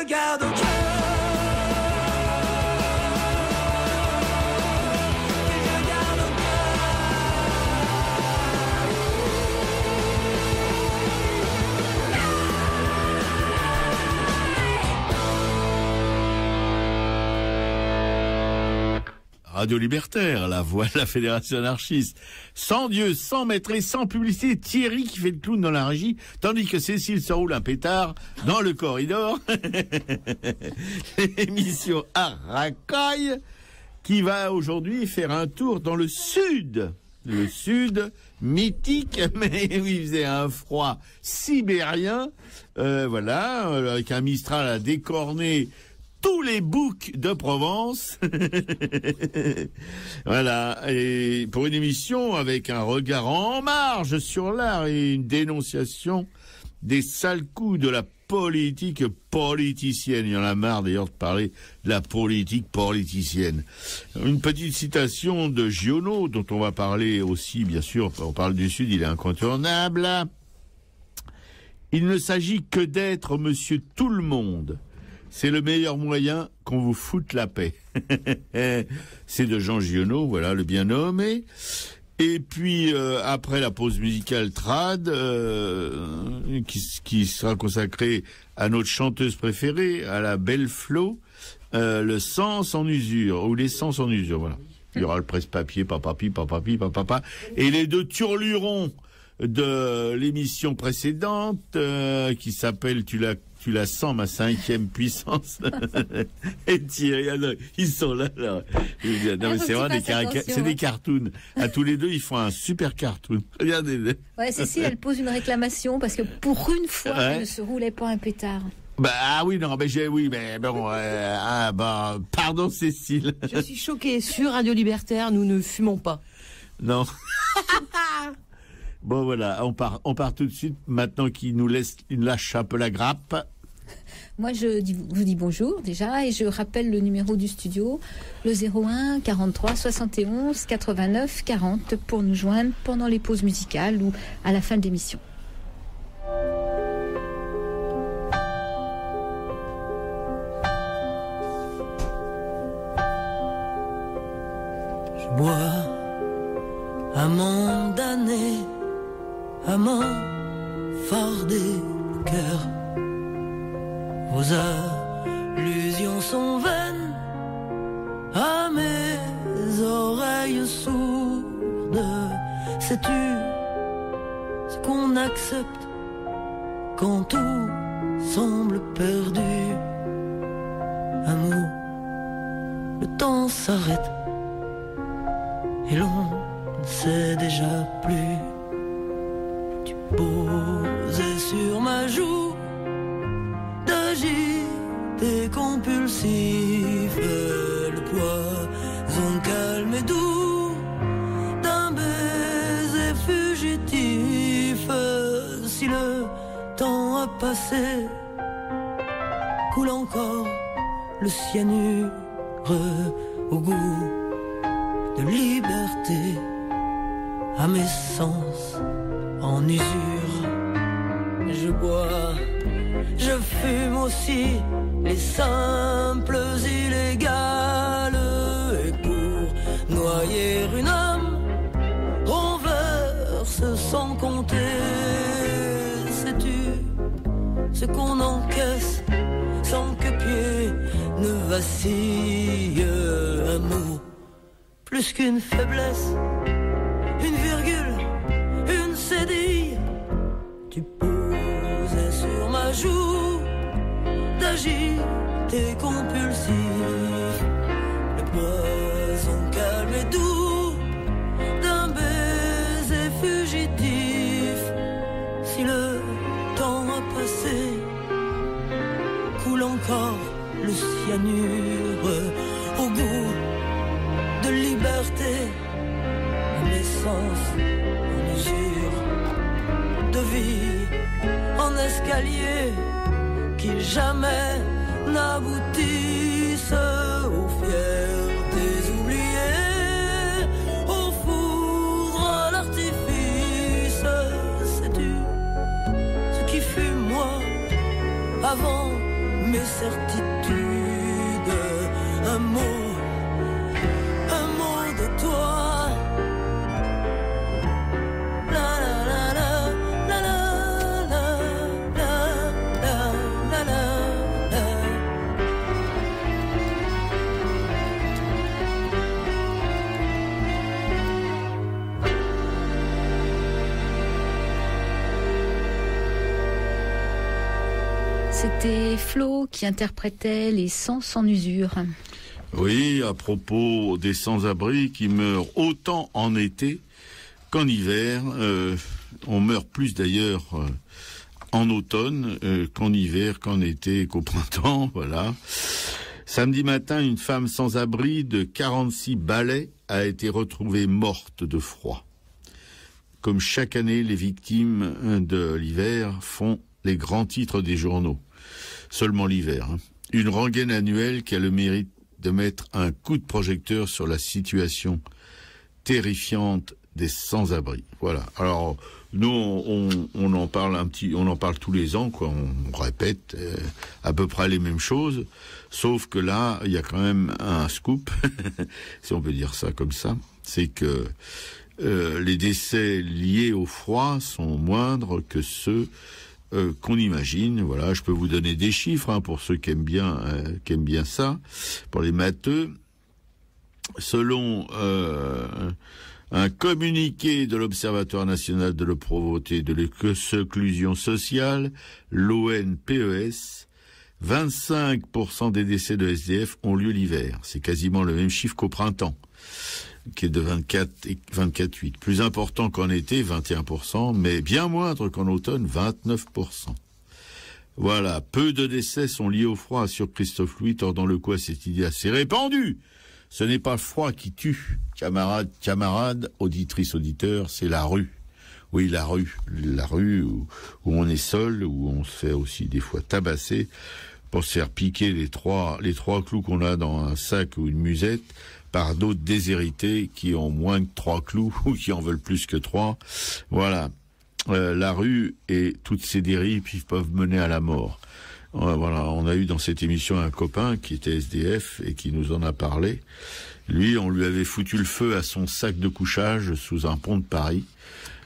garde au cœur. Radio Libertaire, la voix de la Fédération anarchiste. Sans Dieu, sans maître et sans publicité, Thierry qui fait le clown dans la régie, tandis que Cécile se roule un pétard dans le corridor. L'émission Aracaille qui va aujourd'hui faire un tour dans le sud. Le sud mythique, mais où il faisait un froid sibérien. Voilà, avec un Mistral à décorner tous les boucs de Provence. Voilà, et pour une émission avec un regard en marge sur l'art et une dénonciation des sales coups de la politique politicienne. Il y en a marre d'ailleurs de parler de la politique politicienne. Une petite citation de Giono, dont on va parler aussi, bien sûr, on parle du Sud, il est incontournable. Il ne s'agit que d'être monsieur tout le monde. C'est le meilleur moyen qu'on vous foute la paix. C'est de Jean Giono, voilà, le bien nommé. Et puis, après la pause musicale trad, qui sera consacrée à notre chanteuse préférée, à la belle Flo, le sens en usure, ou les sens en usure, voilà. Il y aura le presse-papier, papapi, papapa, et les deux turlurons de l'émission précédente, qui s'appelle Tu la sens, ma cinquième puissance. Et Thierry, alors, ils sont là. Non, mais c'est vraiment c'est des cartoons. À tous les deux, ils font un super cartoon. Regardez. Ouais, Cécile, elle pose une réclamation parce que pour une fois, ouais, elle ne se roulait pas un pétard. Bah oui, non, mais bon, pardon Cécile. Je suis choquée. Sur Radio Libertaire, nous ne fumons pas. Non. Bon voilà, on part tout de suite, maintenant qu'il nous lâche un peu la grappe. Moi je vous dis bonjour déjà et je rappelle le numéro du studio, le 01 43 71 89 40 pour nous joindre pendant les pauses musicales ou à la fin de l'émission. Je bois amant d'années, amant fardé le cœur. Vos allusions sont vaines à mes oreilles sourdes. Sais-tu ce qu'on accepte quand tout semble perdu? Un mot, le temps s'arrête et l'on ne sait déjà plus. Tu posais sur ma joue d'agiter compulsif, le poison calme et doux d'un baiser fugitif. Si le temps a passé, coule encore le cyanure au goût de liberté à mes sens en usure. Je bois, je fume aussi les simples illégales, et pour noyer une âme, on verse sans compter. Sais-tu ce qu'on encaisse sans que pied ne vacille? Un mot, plus qu'une faiblesse, une virgule, une cédille. Tu posais sur ma joue d'agiter compulsif, le poison calme et doux d'un baiser fugitif. Si le temps a passé, coule encore le cyanure au goût de liberté, naissance en usure, de vie en escalier qui jamais n'aboutissent aux fiertés oubliées, au foudre, à l'artifice. Sais-tu ce qui fut moi avant mes certitudes, un mot de toi. La la la la la la la la la la la. C'était Flo qui interprétait Les Sens en usure. Oui, à propos des sans-abri qui meurent autant en été qu'en hiver. On meurt plus d'ailleurs en automne qu'en hiver, qu'en été, qu'au printemps, voilà. Samedi matin, une femme sans-abri de 46 balais a été retrouvée morte de froid. Comme chaque année, les victimes de l'hiver font les grands titres des journaux. Seulement l'hiver. Une rengaine annuelle qui a le mérite de mettre un coup de projecteur sur la situation terrifiante des sans-abri. Voilà. Alors, nous, on en parle on en parle tous les ans, quoi. On répète à peu près les mêmes choses, sauf que là, il y a quand même un scoop, si on peut dire ça comme ça, c'est que les décès liés au froid sont moindres que ceux qu'on imagine. Voilà, je peux vous donner des chiffres pour ceux qui aiment bien ça, pour les matheux. Selon un communiqué de l'Observatoire national de la pauvreté et de l'exclusion sociale, l'ONPES, 25% des décès de SDF ont lieu l'hiver. C'est quasiment le même chiffre qu'au printemps, qui est de 24,8. Plus important qu'en été, 21%, mais bien moindre qu'en automne, 29%. Voilà, peu de décès sont liés au froid, assure Christophe Louis, tordant le cou à cette idée assez répandue. Ce n'est pas le froid qui tue, camarades, auditrices, auditeurs, c'est la rue. Oui, la rue où on est seul, où on se fait aussi des fois tabasser pour se faire piquer les trois clous qu'on a dans un sac ou une musette par d'autres déshérités qui ont moins que 3 clous ou qui en veulent plus que 3. Voilà. La rue et toutes ces dérives peuvent mener à la mort. Voilà, on a eu dans cette émission un copain qui était SDF et qui nous en a parlé. Lui, on lui avait foutu le feu à son sac de couchage sous un pont de Paris.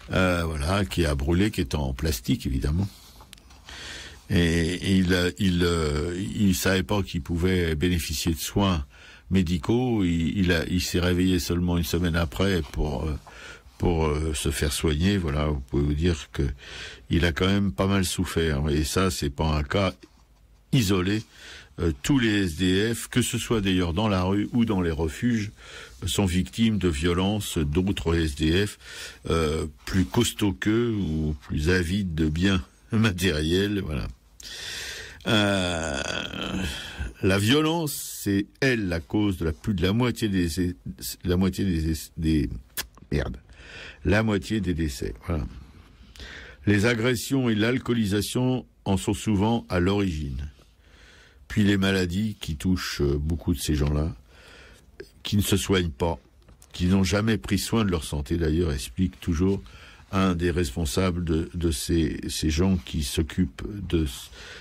Voilà, qui a brûlé, qui est en plastique évidemment. Et il savait pas qu'il pouvait bénéficier de soins médicaux. Il s'est réveillé seulement une semaine après pour se faire soigner. Voilà, vous pouvez vous dire que il a quand même pas mal souffert. Et ça, c'est pas un cas isolé. Tous les SDF, que ce soit d'ailleurs dans la rue ou dans les refuges, sont victimes de violences d'autres SDF plus costauds qu'eux ou plus avides de biens matériels. Voilà. La violence, c'est elle la cause de plus de la moitié des décès. Voilà. Les agressions et l'alcoolisation en sont souvent à l'origine. Puis les maladies qui touchent beaucoup de ces gens-là, qui ne se soignent pas, qui n'ont jamais pris soin de leur santé d'ailleurs, explique toujours un des responsables de ces gens qui s'occupent de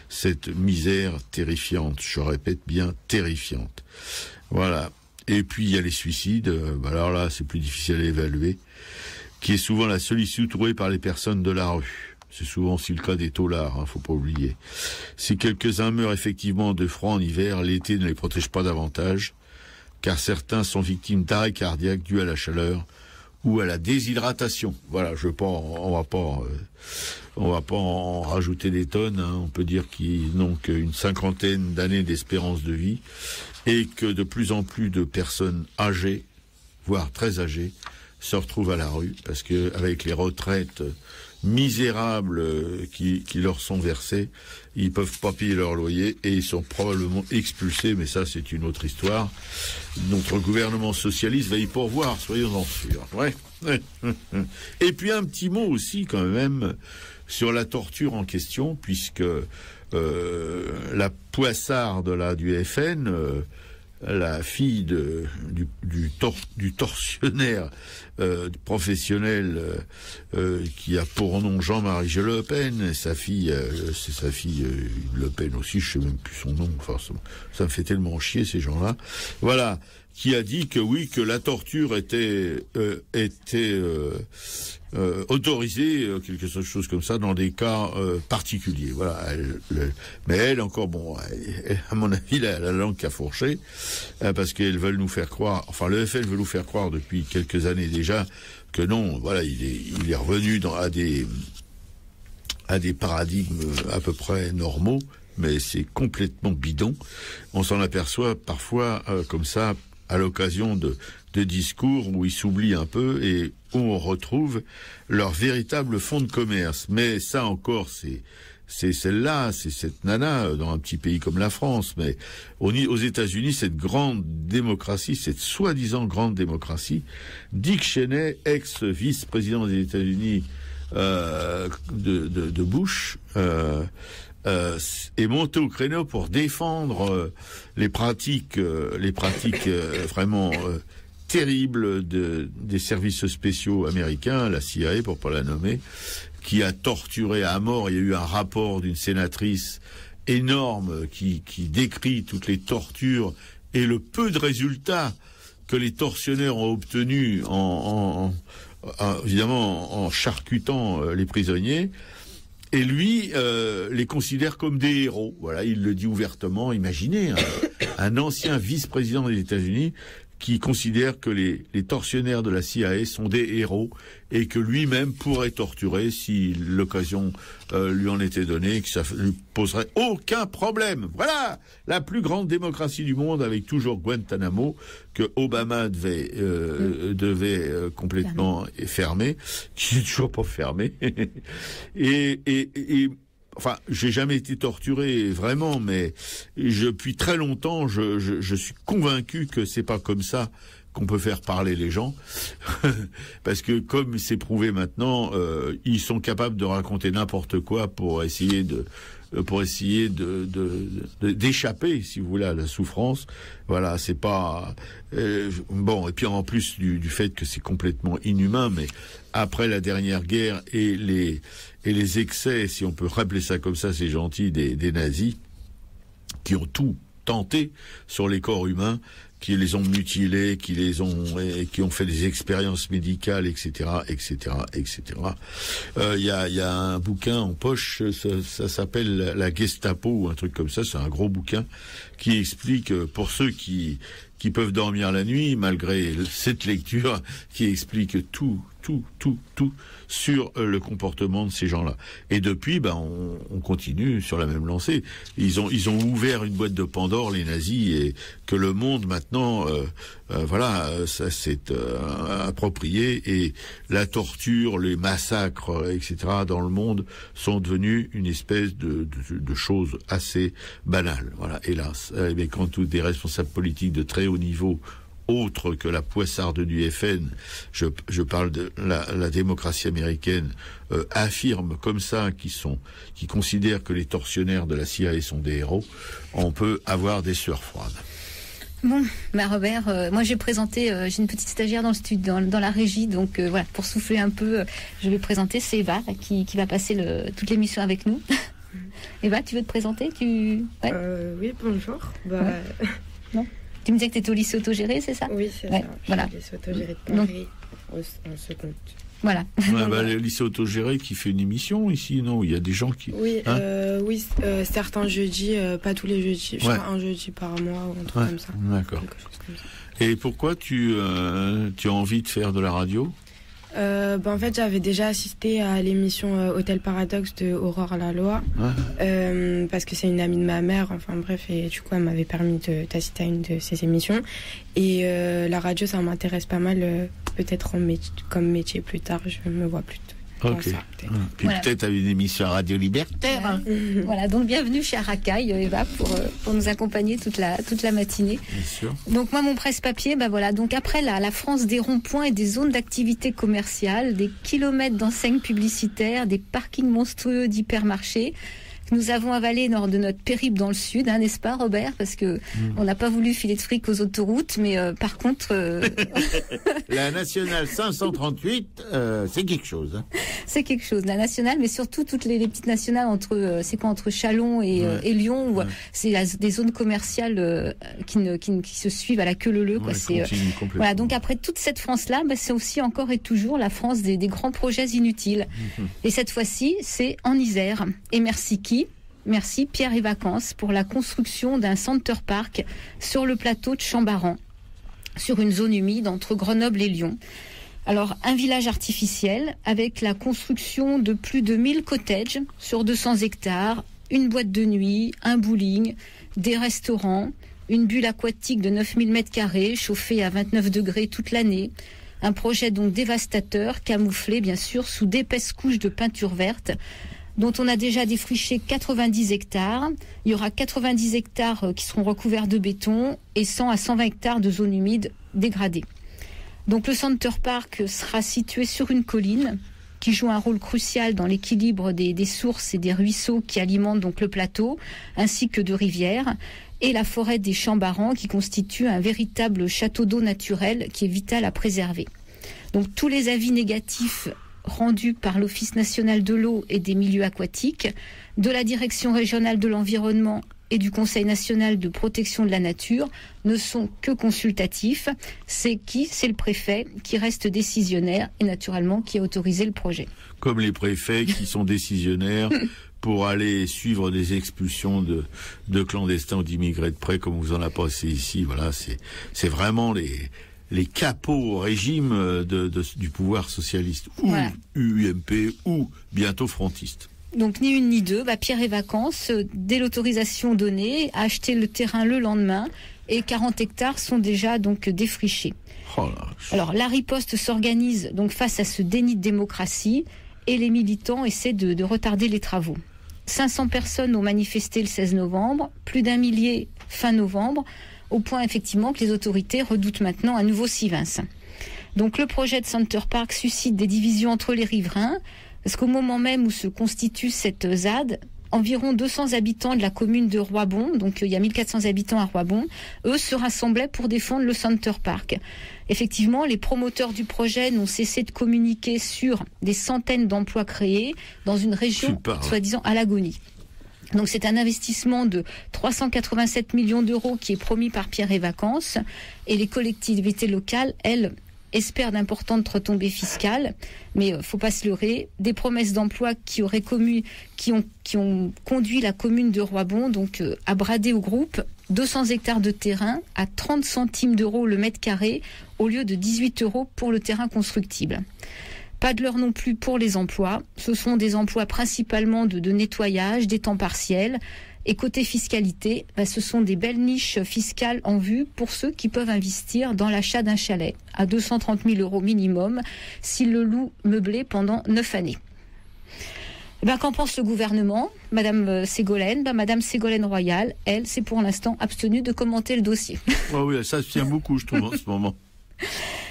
cette misère terrifiante. Je répète bien terrifiante. Voilà. Et puis il y a les suicides. Alors là, c'est plus difficile à évaluer, qui est souvent la seule issue trouvée par les personnes de la rue. C'est souvent aussi le cas des taulards, faut pas oublier. Si quelques-uns meurent effectivement de froid en hiver, l'été ne les protège pas davantage, car certains sont victimes d'arrêt cardiaque dû à la chaleur ou à la déshydratation. Voilà, on va pas en rajouter des tonnes. On peut dire qu'ils n'ont qu'une 50aine d'années d'espérance de vie et que de plus en plus de personnes âgées, voire très âgées, se retrouvent à la rue parce que avec les retraites misérables qui leur sont versées, ils peuvent pas payer leur loyer et ils sont probablement expulsés, mais ça c'est une autre histoire. Notre gouvernement socialiste va y pourvoir, soyons-en sûrs. Ouais. Et puis un petit mot aussi quand même sur la torture en question, puisque la poissarde là du FN la fille du tortionnaire professionnel qui a pour nom Jean-Marie Le Pen, et sa fille, c'est sa fille Le Pen aussi, je sais même plus son nom, enfin, ça me fait tellement chier ces gens-là. Voilà, qui a dit que oui, que la torture était autorisée, quelque chose comme ça, dans des cas particuliers. Voilà. Mais elle, encore, bon, à mon avis, elle a la langue qui a fourché, parce qu'elles veulent nous faire croire, enfin, le FN veut nous faire croire depuis quelques années déjà que non, voilà, il est revenu à des paradigmes à peu près normaux, mais c'est complètement bidon. On s'en aperçoit parfois comme ça, à l'occasion de discours où ils s'oublient un peu et où on retrouve leur véritable fond de commerce. Mais ça encore, c'est celle-là, c'est cette nana dans un petit pays comme la France. Mais aux États-Unis, cette grande démocratie, cette soi-disant grande démocratie, Dick Cheney, ex-vice-président des États-Unis de Bush, est monté au créneau pour défendre les pratiques vraiment terribles des services spéciaux américains, la CIA pour pas la nommer, qui a torturé à mort. Il y a eu un rapport d'une sénatrice énorme qui décrit toutes les tortures et le peu de résultats que les tortionnaires ont obtenus évidemment en charcutant les prisonniers. Et lui les considère comme des héros. Voilà, il le dit ouvertement. Imaginez un ancien vice-président des États-Unis qui considère que les tortionnaires de la CIA sont des héros et que lui-même pourrait torturer si l'occasion lui en était donnée, que ça lui poserait aucun problème. Voilà, la plus grande démocratie du monde, avec toujours Guantanamo que Obama devait complètement fermer, qui n'est toujours pas fermé. Enfin, j'ai jamais été torturé vraiment, mais depuis très longtemps, je suis convaincu que c'est pas comme ça qu'on peut faire parler les gens, parce que comme c'est prouvé maintenant, ils sont capables de raconter n'importe quoi pour essayer d'échapper, si vous voulez, à la souffrance. Voilà, c'est pas bon. Et puis en plus du fait que c'est complètement inhumain, mais après la dernière guerre et les excès, si on peut rappeler ça comme ça, c'est gentil, des nazis qui ont tout tenté sur les corps humains, qui les ont mutilés, qui ont fait des expériences médicales, etc., etc., etc. Il y a un bouquin en poche, ça s'appelle La Gestapo ou un truc comme ça. C'est un gros bouquin qui explique, pour ceux qui peuvent dormir la nuit, malgré cette lecture, qui explique tout sur le comportement de ces gens-là. Et depuis, on continue sur la même lancée. Ils ont ouvert une boîte de Pandore, les nazis, et que le monde maintenant, ça s'est approprié, et la torture, les massacres, etc. dans le monde sont devenus une espèce de choses assez banales. Voilà, hélas. Mais quand des responsables politiques de très haut niveau, autre que la poissarde du FN, je parle de la démocratie américaine, affirme comme ça qui considèrent que les tortionnaires de la CIA sont des héros, on peut avoir des sueurs froides. Bon, Robert, moi j'ai présenté, j'ai une petite stagiaire dans le studio, dans la régie, donc voilà, pour souffler un peu, je vais présenter, c'est Eva qui va passer toute l'émission avec nous. Eva, tu veux te présenter? Ouais. Oui, bonjour. Non. Tu me disais que tu étais au lycée autogéré, c'est ça? Oui, c'est ça. Voilà. Le lycée autogéré de Paris, en seconde. Voilà. Le lycée autogéré qui fait une émission ici, non? Il y a des gens qui... Oui, certains jeudis, pas tous les jeudis, je crois un jeudi par mois ou un truc comme ça. D'accord. Comme ça. Et pourquoi tu as envie de faire de la radio? En fait, j'avais déjà assisté à l'émission Hôtel Paradoxe de Aurore Laloy, parce que c'est une amie de ma mère, enfin bref, et du coup elle m'avait permis d'assister à une de ses émissions, et la radio ça m'intéresse pas mal, peut-être comme métier plus tard, je me vois plus Ok. Ça, puis peut-être à une émission à Radio Libertaire. Voilà, donc bienvenue chez Aracaille, Eva, pour nous accompagner toute la matinée. Bien sûr. Donc moi, mon presse-papier, donc après la France des ronds-points et des zones d'activité commerciale, des kilomètres d'enseignes publicitaires, des parkings monstrueux d'hypermarchés, que nous avons avalé lors de notre périple dans le sud, hein, n'est-ce pas, Robert? Parce que on n'a pas voulu filer de fric aux autoroutes, mais par contre... La nationale 538, c'est quelque chose. Hein. C'est quelque chose, la nationale, mais surtout toutes les petites nationales entre Châlons et Lyon, où c'est des zones commerciales qui se suivent à la queue leu-leu. Quoi. Voilà, donc après toute cette France-là, c'est aussi encore et toujours la France des grands projets inutiles. Et cette fois-ci, c'est en Isère. Et merci qui ? Merci Pierre et Vacances pour la construction d'un center park sur le plateau de Chambaran, sur une zone humide entre Grenoble et Lyon. Alors, un village artificiel avec la construction de plus de 1000 cottages sur 200 hectares, une boîte de nuit, un bowling, des restaurants, une bulle aquatique de 9000 m2 chauffée à 29 degrés toute l'année. Un projet donc dévastateur, camouflé bien sûr sous d'épaisses couches de peinture verte, dont on a déjà défriché 90 hectares. Il y aura 90 hectares qui seront recouverts de béton et 100 à 120 hectares de zones humides dégradées. Donc le Center Park sera situé sur une colline qui joue un rôle crucial dans l'équilibre des sources et des ruisseaux qui alimentent donc le plateau, ainsi que de rivières, et la forêt des Chambarans qui constitue un véritable château d'eau naturel qui est vital à préserver. Donc tous les avis négatifs rendus par l'Office national de l'eau et des milieux aquatiques, de la Direction régionale de l'environnement et du Conseil national de protection de la nature ne sont que consultatifs. C'est le préfet qui reste décisionnaire et naturellement qui a autorisé le projet. Comme les préfets qui sont décisionnaires pour aller suivre des expulsions de clandestins ou d'immigrés de près, comme vous en avez passé ici. Voilà, c'est vraiment les capots au régime du pouvoir socialiste, ou voilà. UMP, ou bientôt frontiste. Donc ni une ni deux, Pierre et Vacances, dès l'autorisation donnée, a acheté le terrain le lendemain et 40 hectares sont déjà donc défrichés. Oh là. Alors la riposte s'organise donc face à ce déni de démocratie et les militants essaient de retarder les travaux. 500 personnes ont manifesté le 16 novembre, plus d'1 millier fin novembre, au point effectivement que les autorités redoutent maintenant un nouveau Sivens. Donc le projet de Center Park suscite des divisions entre les riverains, parce qu'au moment même où se constitue cette ZAD, environ 200 habitants de la commune de Roibon, donc il y a 1400 habitants à Roibon, eux se rassemblaient pour défendre le Center Park. Effectivement, les promoteurs du projet n'ont cessé de communiquer sur des centaines d'emplois créés dans une région soi-disant à l'agonie. Donc c'est un investissement de 387 millions d'euros qui est promis par Pierre et Vacances, et les collectivités locales, elles, espèrent d'importantes retombées fiscales, mais faut pas se leurrer, des promesses d'emploi qui ont conduit la commune de Roibon donc à brader au groupe 200 hectares de terrain à 30 centimes d'euros le mètre carré au lieu de 18 euros pour le terrain constructible. Pas de leurre non plus pour les emplois, ce sont des emplois principalement de nettoyage, des temps partiels. Et côté fiscalité, ce sont des belles niches fiscales en vue pour ceux qui peuvent investir dans l'achat d'un chalet à 230 000 euros minimum s'ils le louent meublé pendant 9 années. Qu'en pense le gouvernement, Madame Ségolène? Madame Ségolène Royal, elle, s'est pour l'instant abstenue de commenter le dossier. Oh oui, ça se tient beaucoup, je trouve, en ce moment.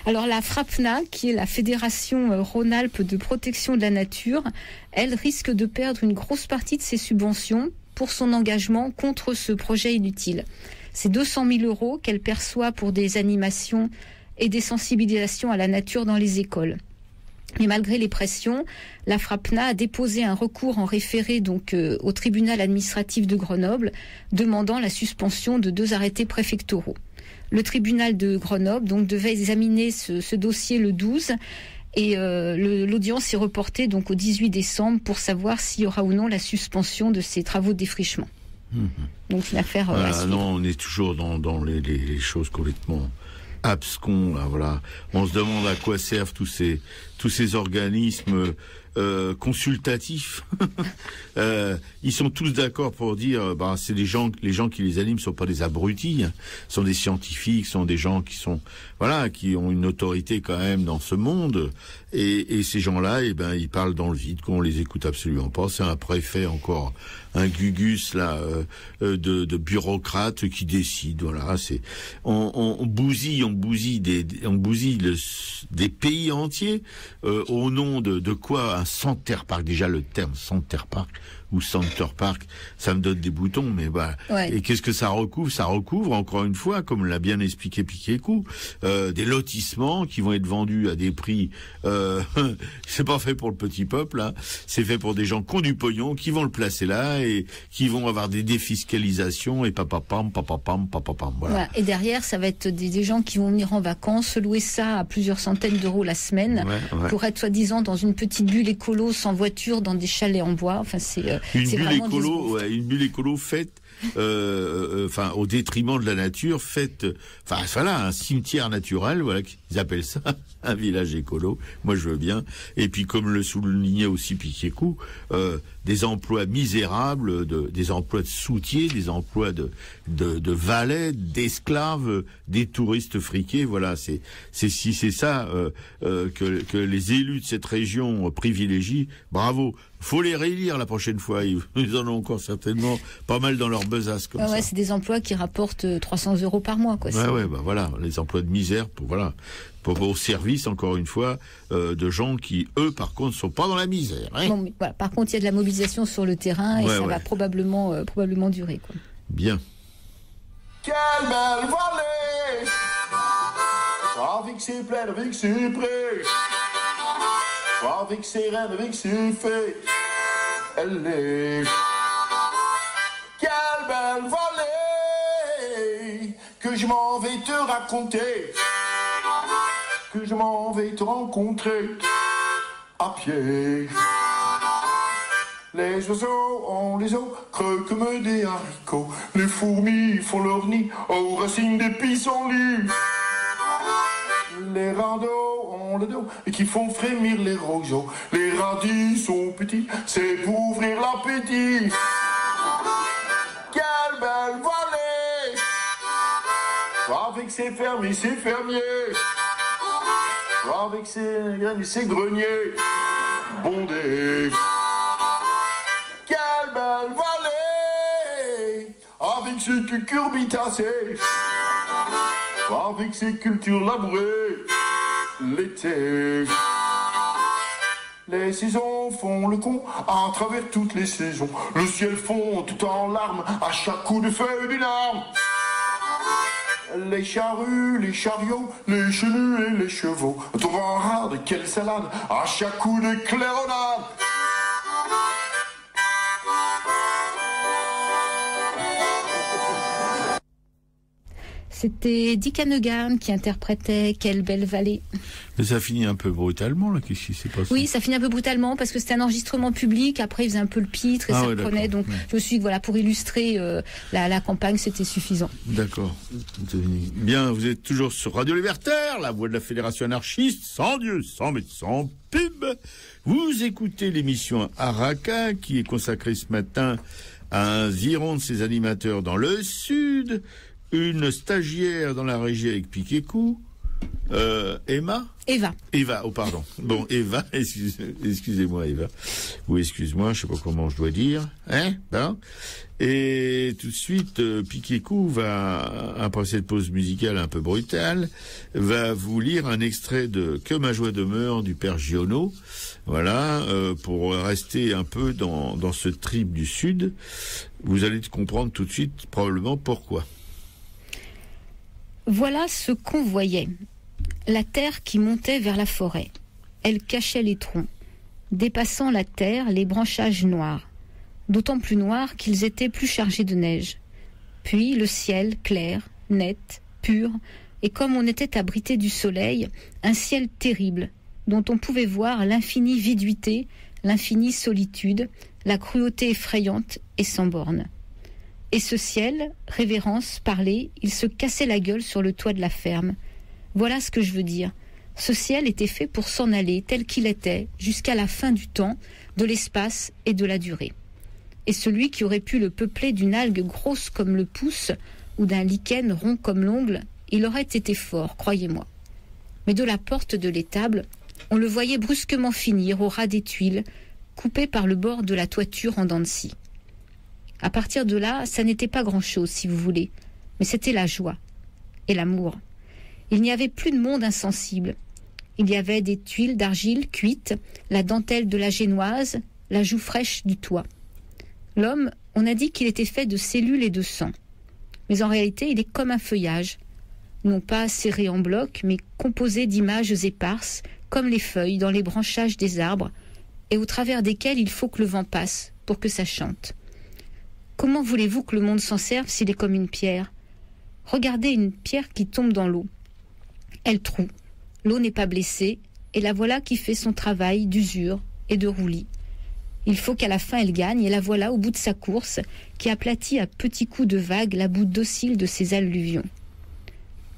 Alors la FRAPNA, qui est la Fédération Rhône-Alpes de protection de la nature, elle risque de perdre une grosse partie de ses subventions pour son engagement contre ce projet inutile. C'est 200 000 euros qu'elle perçoit pour des animations et des sensibilisations à la nature dans les écoles. Mais malgré les pressions, la FRAPNA a déposé un recours en référé donc au tribunal administratif de Grenoble, demandant la suspension de 2 arrêtés préfectoraux. Le tribunal de Grenoble donc devait examiner ce dossier le 12 et l'audience est reportée donc au 18 décembre pour savoir s'il y aura ou non la suspension de ces travaux de défrichement. Donc une affaire à suivre. Non, on est toujours dans les choses complètement abscons. Là, voilà. On se demande à quoi servent tous ces organismes consultatifs. Ils sont tous d'accord pour dire, c'est les gens qui les animent sont pas des abrutis, hein. Sont des scientifiques, sont des gens qui ont une autorité quand même dans ce monde. Et ces gens-là, ils parlent dans le vide, qu'on les écoute absolument pas. C'est un préfet encore, un gugus là de bureaucrates qui décide. Voilà, on bousille des pays entiers au nom de quoi? un Center Park. Déjà, le terme Center Park ou Center Park, ça me donne des boutons, mais voilà. Ouais. Et qu'est-ce que ça recouvre? Ça recouvre, encore une fois, comme l'a bien expliqué Piquet-Cou, des lotissements qui vont être vendus à des prix, c'est pas fait pour le petit peuple, hein. C'est fait pour des gens qui ont du pognon, qui vont le placer là et qui vont avoir des défiscalisations et papapam. Voilà. Voilà. Et derrière, ça va être des gens qui vont venir en vacances, louer ça à plusieurs centaines d'euros la semaine, pour être soi-disant dans une petite bulle écolo, sans voiture, dans des chalets en bois. Enfin, c'est une bulle écolo faite, au détriment de la nature, faite, un cimetière naturel, voilà, qu'ils appellent ça, un village écolo. Moi, je veux bien. Et puis, comme le soulignait aussi Piquet-Cou, des emplois misérables, des emplois de soutiers, des emplois de valets, d'esclaves, des touristes friqués. Voilà, c'est ça que les élus de cette région privilégient. Bravo. Faut les réélire la prochaine fois. Ils en ont encore certainement pas mal dans leur besace comme ça. Ouais, c'est des emplois qui rapportent 300 € par mois, quoi. Voilà, les emplois de misère pour au service, encore une fois, de gens qui, eux, par contre, sont pas dans la misère. Hein. Bon, mais voilà, par contre, il y a de la mobilisation sur le terrain et ça va probablement durer, quoi. Bien. Quelle belle vallée, avec ses plaines, avec ses prés, avec ses reines, avec ses fées, elle est. Quelle belle vallée, que je m'en vais te raconter, que je m'en vais te rencontrer à pied. Les oiseaux ont les os creux comme des haricots. Les fourmis font leur nid aux racines des pissenlits. Les radeaux ont le dos et qui font frémir les roseaux. Les radis sont petits, c'est pour ouvrir l'appétit. Quelle belle vallée, avec ses fermes et ses fermiers, avec ses graines et ses greniers bondés. Quelle belle vallée, avec ses cucurbitacées, avec ses cultures labourées l'été. Les saisons font le con à travers toutes les saisons. Le ciel fond tout en larmes à chaque coup de feuille d'une arme. Les charrues, les chariots, les chenus et les chevaux. Ton vent rade, quelle salade à chaque coup de claironnade. C'était Dick Hannegan qui interprétait Quelle belle vallée. Mais ça finit un peu brutalement, là. Qu'est-ce qui s'est passé? Oui, ça finit un peu brutalement parce que c'était un enregistrement public. Après, il faisait un peu le pitre et ça reprenait. Donc, je me suis dit, voilà, pour illustrer la campagne, c'était suffisant. D'accord. Bien, vous êtes toujours sur Radio Libertaire, la voix de la Fédération anarchiste, sans Dieu, sans médecin, sans pub. Vous écoutez l'émission Araka, qui est consacrée ce matin à un viron de ses animateurs dans le Sud, une stagiaire dans la régie avec Piquet-Cou, Eva, oh pardon. Bon, Eva, excusez-moi Eva. Ou excuse-moi, je sais pas comment je dois dire. Et tout de suite, Piquet-Cou va, après cette pause musicale un peu brutale, va vous lire un extrait de Que ma joie demeure du père Giono. Voilà, pour rester un peu dans ce trip du Sud. Vous allez comprendre tout de suite probablement pourquoi. Voilà ce qu'on voyait. La terre qui montait vers la forêt. Elle cachait les troncs. Dépassant la terre, les branchages noirs. D'autant plus noirs qu'ils étaient plus chargés de neige. Puis le ciel clair, net, pur, et comme on était abrité du soleil, un ciel terrible, dont on pouvait voir l'infinie viduité, l'infinie solitude, la cruauté effrayante et sans borne. Et ce ciel, révérence, parlait, il se cassait la gueule sur le toit de la ferme. Voilà ce que je veux dire. Ce ciel était fait pour s'en aller tel qu'il était, jusqu'à la fin du temps, de l'espace et de la durée. Et celui qui aurait pu le peupler d'une algue grosse comme le pouce, ou d'un lichen rond comme l'ongle, il aurait été fort, croyez-moi. Mais de la porte de l'étable, on le voyait brusquement finir au ras des tuiles, coupé par le bord de la toiture en dents de scie. À partir de là, ça n'était pas grand-chose, si vous voulez, mais c'était la joie et l'amour. Il n'y avait plus de monde insensible. Il y avait des tuiles d'argile cuites, la dentelle de la génoise, la joue fraîche du toit. L'homme, on a dit qu'il était fait de cellules et de sang. Mais en réalité, il est comme un feuillage, non pas serré en blocs, mais composé d'images éparses, comme les feuilles dans les branchages des arbres, et au travers desquelles il faut que le vent passe pour que ça chante. Comment voulez-vous que le monde s'en serve s'il est comme une pierre ? Regardez une pierre qui tombe dans l'eau. Elle troue, l'eau n'est pas blessée, et la voilà qui fait son travail d'usure et de roulis. Il faut qu'à la fin elle gagne, et la voilà au bout de sa course, qui aplatit à petits coups de vague la boue docile de ses alluvions.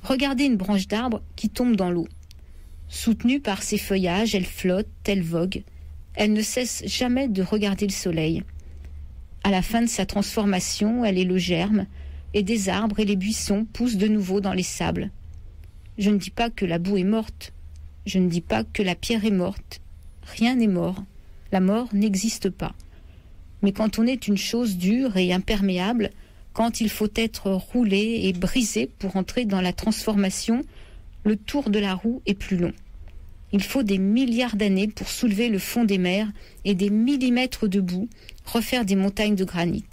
Regardez une branche d'arbre qui tombe dans l'eau. Soutenue par ses feuillages, elle flotte, elle vogue. Elle ne cesse jamais de regarder le soleil. À la fin de sa transformation, elle est le germe, et des arbres et les buissons poussent de nouveau dans les sables. Je ne dis pas que la boue est morte. Je ne dis pas que la pierre est morte. Rien n'est mort. La mort n'existe pas. Mais quand on est une chose dure et imperméable, quand il faut être roulé et brisé pour entrer dans la transformation, le tour de la roue est plus long. Il faut des milliards d'années pour soulever le fond des mers et des millimètres de boue, refaire des montagnes de granit.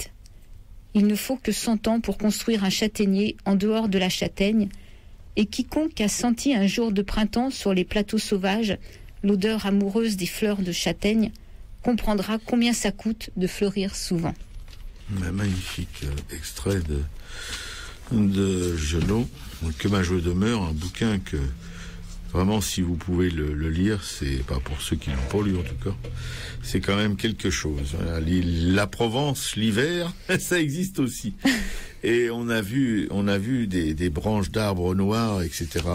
Il ne faut que 100 ans pour construire un châtaignier en dehors de la châtaigne, et quiconque a senti un jour de printemps sur les plateaux sauvages l'odeur amoureuse des fleurs de châtaigne comprendra combien ça coûte de fleurir souvent. Un magnifique extrait de Genot, Que ma joie demeure, un bouquin que vraiment, si vous pouvez le lire, c'est pas pour ceux qui l'ont pas lu en tout cas, c'est quand même quelque chose. La Provence, l'hiver, ça existe aussi. Et on a vu des branches d'arbres noirs, etc.,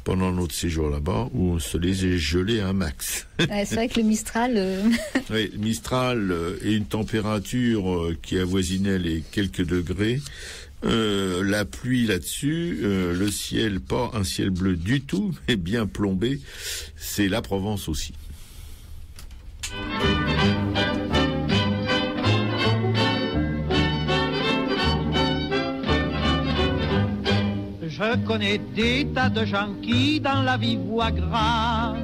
pendant notre séjour là-bas, où on se les a gelés un max. Ouais, c'est vrai que le Mistral... Oui, le Mistral et une température qui avoisinait les quelques degrés. La pluie là-dessus, le ciel, pas un ciel bleu du tout, mais bien plombé, c'est la Provence aussi. Je connais des tas de gens qui dans la vie voient gras.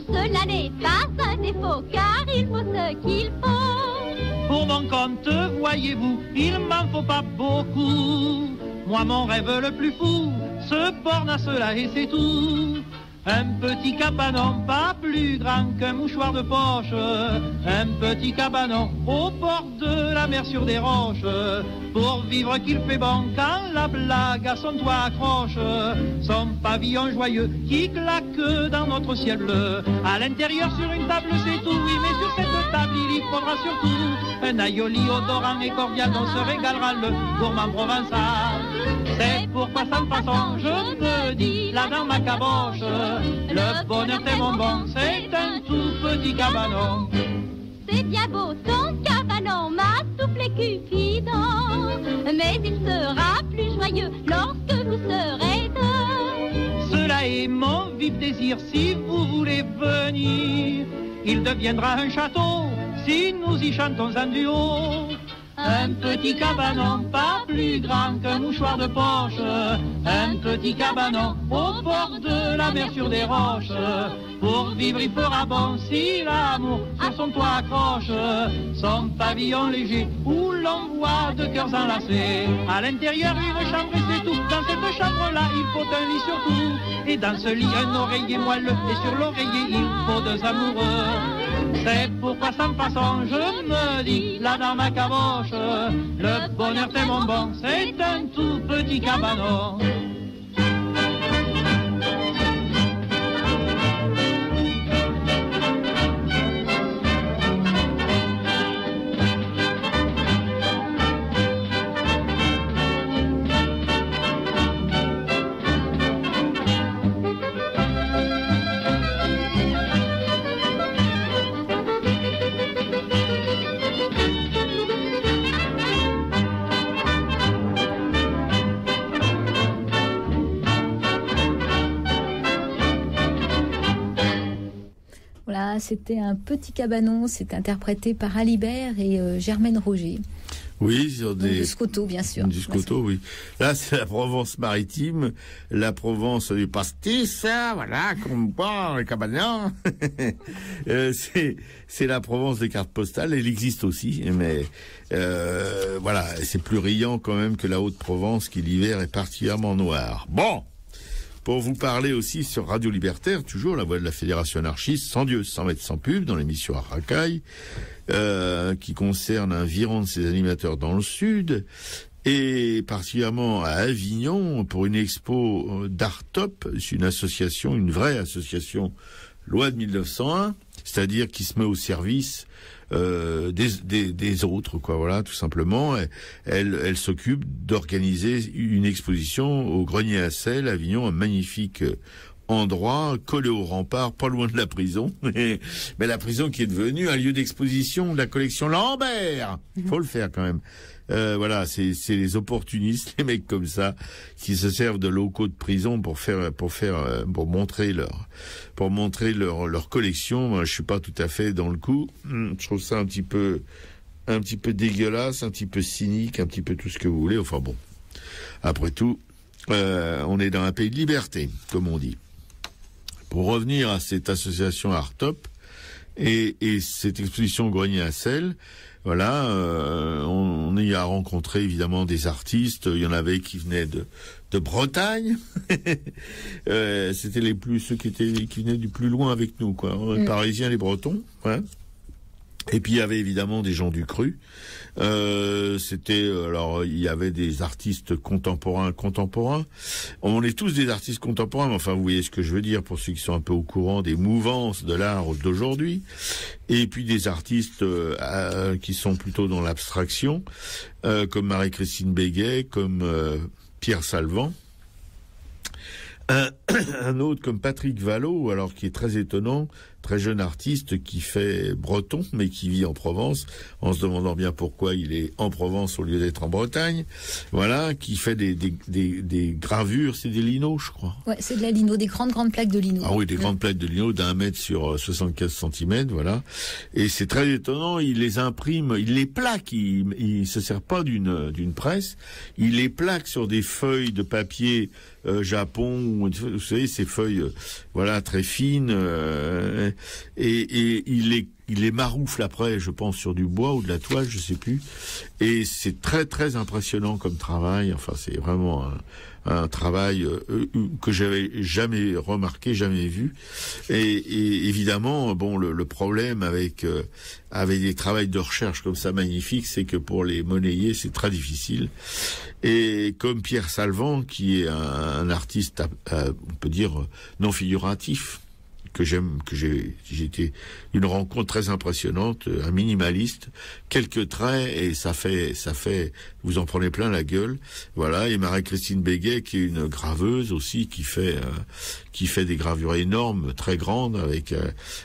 Cela n'est pas un défaut car il faut ce qu'il faut. Pour mon compte, voyez-vous, il m'en faut pas beaucoup. Moi, mon rêve le plus fou, se borne à cela et c'est tout. Un petit cabanon pas plus grand qu'un mouchoir de poche. Un petit cabanon au bord de la mer sur des roches. Pour vivre qu'il fait bon quand la blague à son toit accroche. Son pavillon joyeux qui claque dans notre ciel bleu. À l'intérieur sur une table c'est tout, oui, mais sur cette table il y faudra surtout un aioli odorant et cordial dont se régalera le gourmand provençal. C'est pourquoi sans façon je me dis là dans ma caboche, le bonheur c'est mon bon, c'est un tout petit cabanon. C'est bien beau ton cabanon, ma souffle Cupidon, mais il sera plus joyeux lorsque vous serez deux. Cela est mon vif désir si vous voulez venir. Il deviendra un château si nous y chantons un duo. Un petit cabanon pas plus grand qu'un mouchoir de poche. Un petit cabanon au bord de la mer sur des roches. Pour vivre il fera bon si l'amour sur son toit accroche. Son pavillon léger où l'on voit deux cœurs enlacés. À l'intérieur une chambre et c'est tout. Dans cette chambre-là il faut un lit surtout. Et dans ce lit un oreiller moelleux. Et sur l'oreiller il faut deux amoureux. C'est pourquoi sans façon je me dis là dans ma caboche, le bonheur c'est mon bon, c'est un tout petit cabanon. C'était un petit cabanon, c'est interprété par Alibert et Germaine Roger. Oui, sur Du Scoto, bien sûr. Du Scoto, oui. Là, c'est la Provence-Maritime, la Provence du pastis, voilà, comme boire les cabagnons. C'est la Provence des cartes postales, elle existe aussi, mais voilà, c'est plus riant quand même que la Haute-Provence, qui l'hiver est particulièrement noir. Bon, pour vous parler aussi sur Radio Libertaire, toujours la voix de la Fédération anarchiste, sans Dieu, sans mettre sans pub, dans l'émission Arracaille, qui concerne un viron de ses animateurs dans le sud, et particulièrement à Avignon, pour une expo d'Artop, c'est une association, une vraie association, loi de 1901, c'est-à-dire qui se met au service des autres, quoi, voilà, tout simplement. Elle s'occupe d'organiser une exposition au Grenier à Sel, Avignon, un magnifique endroit collé au rempart, pas loin de la prison, mais la prison qui est devenue un lieu d'exposition de la collection Lambert. Faut le faire quand même. Voilà, c'est les opportunistes, les mecs comme ça, qui se servent de locaux de prison pour montrer leur collection. Moi, je suis pas tout à fait dans le coup. Je trouve ça un petit peu dégueulasse, un petit peu cynique, un petit peu tout ce que vous voulez. Enfin bon, après tout, on est dans un pays de liberté, comme on dit. Pour revenir à cette association Artop et cette exposition au Grenier à Sel, voilà, on y a rencontré évidemment des artistes. Il y en avait qui venaient de Bretagne. C'était ceux qui venaient du plus loin avec nous, quoi. Les Parisiens, les Bretons, ouais. Et puis il y avait évidemment des gens du cru. Alors il y avait des artistes contemporains. On est tous des artistes contemporains, mais enfin vous voyez ce que je veux dire pour ceux qui sont un peu au courant des mouvances de l'art d'aujourd'hui. Et puis des artistes qui sont plutôt dans l'abstraction, comme Marie-Christine Béguet, comme Pierre Salvant. Un autre comme Patrick Vallot, alors qui est très étonnant, très jeune artiste qui fait breton, mais qui vit en Provence, en se demandant bien pourquoi il est en Provence au lieu d'être en Bretagne. Voilà, qui fait des gravures, c'est des linos, je crois. Ouais, c'est de la lino, des grandes plaques de lino. Ah oui, des grandes plaques de lino d'1 mètre sur 75 cm, voilà. Et c'est très étonnant, il les imprime, il les plaque, il se sert pas d'une presse, il les plaque sur des feuilles de papier Japon, vous savez, ces feuilles, voilà, très fines, et il les maroufle après, je pense, sur du bois ou de la toile, je sais plus. Et c'est très très impressionnant comme travail. Enfin, c'est vraiment un travail que j'avais jamais remarqué, jamais vu. Et évidemment, bon, le problème avec des travaux de recherche comme ça magnifiques, c'est que pour les monnayer, c'est très difficile. Et comme Pierre Salvant, qui est un artiste, on peut dire, non figuratif, que j'ai été une rencontre très impressionnante, un minimaliste, quelques traits et ça fait, vous en prenez plein la gueule, voilà. Et Marie-Christine Béguet, qui est une graveuse aussi, qui fait des gravures énormes, très grandes, avec,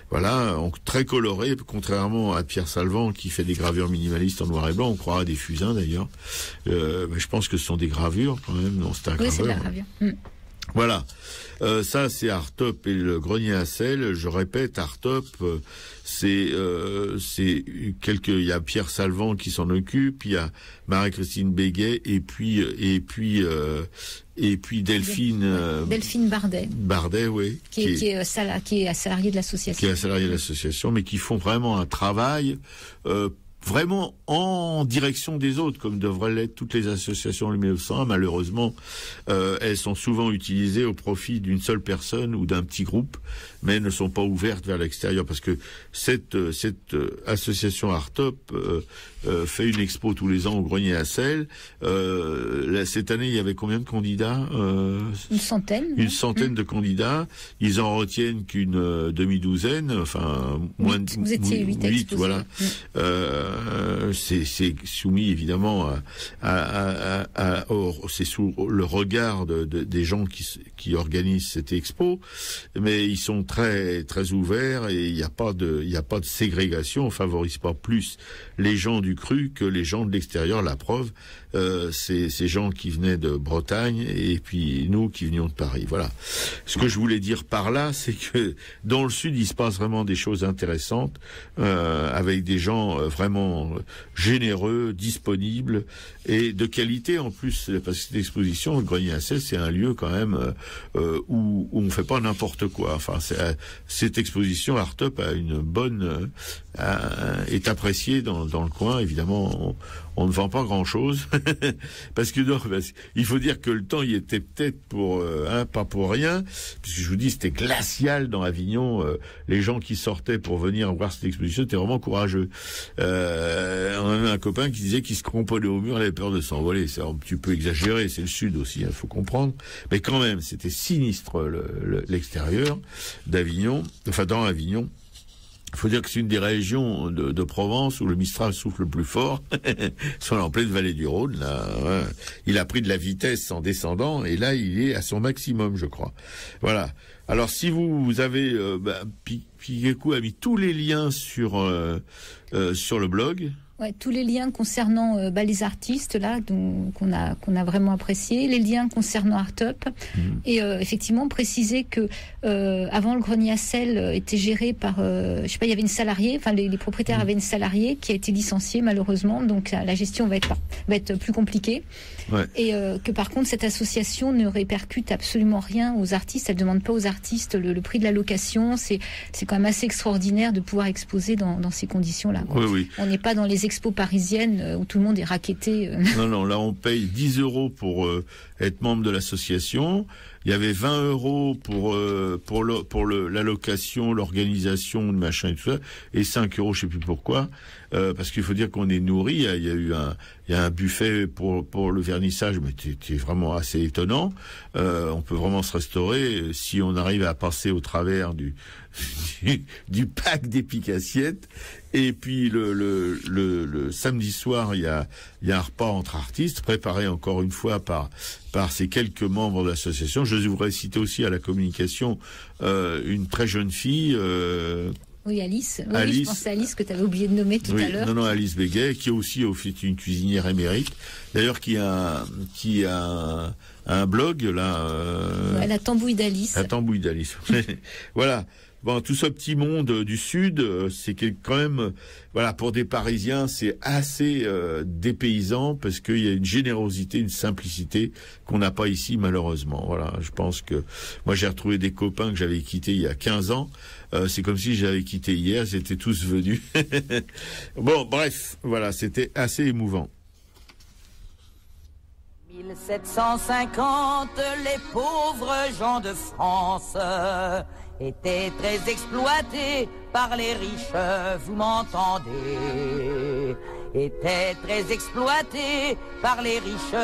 voilà, très colorées, contrairement à Pierre Salvant, qui fait des gravures minimalistes en noir et blanc, on croira à des fusains d'ailleurs, mais je pense que ce sont des gravures quand même, non, c'est un graveur. Oui, c'est de la gravure. Voilà, ça c'est Artop et le Grenier à Sel. Je répète, Artop, il y a Pierre Salvant qui s'en occupe, il y a Marie-Christine Béguet et puis Delphine Bardet, oui, qui est salarié de l'association. Qui est salarié de l'association, mais qui font vraiment un travail vraiment en direction des autres, comme devraient l'être toutes les associations de 1901. Malheureusement, elles sont souvent utilisées au profit d'une seule personne ou d'un petit groupe, mais ne sont pas ouvertes vers l'extérieur, parce que cette association Artop fait une expo tous les ans au Grenier à Sel. Cette année, il y avait combien de candidats? Une centaine. Une centaine de candidats. Ils en retiennent qu'une demi-douzaine, enfin moins de 8, voilà. C'est soumis évidemment c'est sous le regard des gens qui organisent cette expo, mais ils sont très très ouverts et il n'y a pas de ségrégation. On favorise pas plus les gens du cru que les gens de l'extérieur. La preuve, c'est ces gens qui venaient de Bretagne et puis nous qui venions de Paris. Voilà. Ce que je voulais dire par là, c'est que dans le sud, il se passe vraiment des choses intéressantes avec des gens vraiment vraiment généreux, disponible et de qualité en plus, parce que cette exposition, le Grenier à sel, c'est un lieu quand même où on fait pas n'importe quoi. Enfin, cette exposition Art Up a une bonne est appréciée dans le coin. Évidemment, on ne vend pas grand-chose parce que il faut dire que le temps y était peut-être pour pas pour rien, puisque je vous dis c'était glacial dans Avignon. Les gens qui sortaient pour venir voir cette exposition étaient vraiment courageux. On avait un copain qui disait qu'il se cramponnait au mur, il avait peur de s'envoler. C'est un petit peu exagéré, c'est le sud aussi, il faut comprendre. Mais quand même, c'était sinistre l'extérieur d'Avignon, enfin dans Avignon. Il faut dire que c'est une des régions de Provence où le Mistral souffle le plus fort. Sur en pleine vallée du Rhône, là, ouais. Il a pris de la vitesse en descendant et là, il est à son maximum, je crois. Voilà. Alors, si vous avez Piqueco a mis tous les liens sur le blog. Ouais, tous les liens concernant les artistes là qu'on a vraiment apprécié, les liens concernant Art Up et effectivement préciser que avant le Grenier à sel était géré par je sais pas, il y avait une salariée, enfin les propriétaires avaient une salariée qui a été licenciée malheureusement, donc la gestion va être plus compliquée. Ouais. Et que par contre cette association ne répercute absolument rien aux artistes, elle demande pas aux artistes le prix de la location, c'est quand même assez extraordinaire de pouvoir exposer dans ces conditions là. Oui, oui. On n'est pas dans les expos parisiennes où tout le monde est racketté. Non, là on paye 10 € pour être membre de l'association. Il y avait 20 € pour la location, l'organisation, le machin et tout ça, et 5 €, je sais plus pourquoi, parce qu'il faut dire qu'on est nourri. Il y a un buffet pour le vernissage, mais c'est vraiment assez étonnant. On peut vraiment se restaurer si on arrive à passer au travers du pack des pique-assiettes. Et puis le samedi soir, il y a un repas entre artistes préparé encore une fois par ces quelques membres de l'association. Je voudrais citer aussi à la communication une très jeune fille. Oui, Alice. Oui, Alice. Je pensais à Alice que tu avais oublié de nommer tout à l'heure. Non, Alice Béguet, qui est aussi une cuisinière émérite. D'ailleurs, qui a un blog là. Ouais, la tambouille d'Alice. La tambouille d'Alice. Voilà. Bon, tout ce petit monde du Sud, c'est quand même, voilà, pour des Parisiens, c'est assez dépaysant parce qu'il y a une générosité, une simplicité qu'on n'a pas ici malheureusement. Voilà, je pense que moi j'ai retrouvé des copains que j'avais quittés il y a 15 ans. C'est comme si j'avais quitté hier, ils étaient tous venus. Bon, bref, voilà, c'était assez émouvant. 1750, les pauvres gens de France étaient très exploités par les riches, vous m'entendez, étaient très exploités par les riches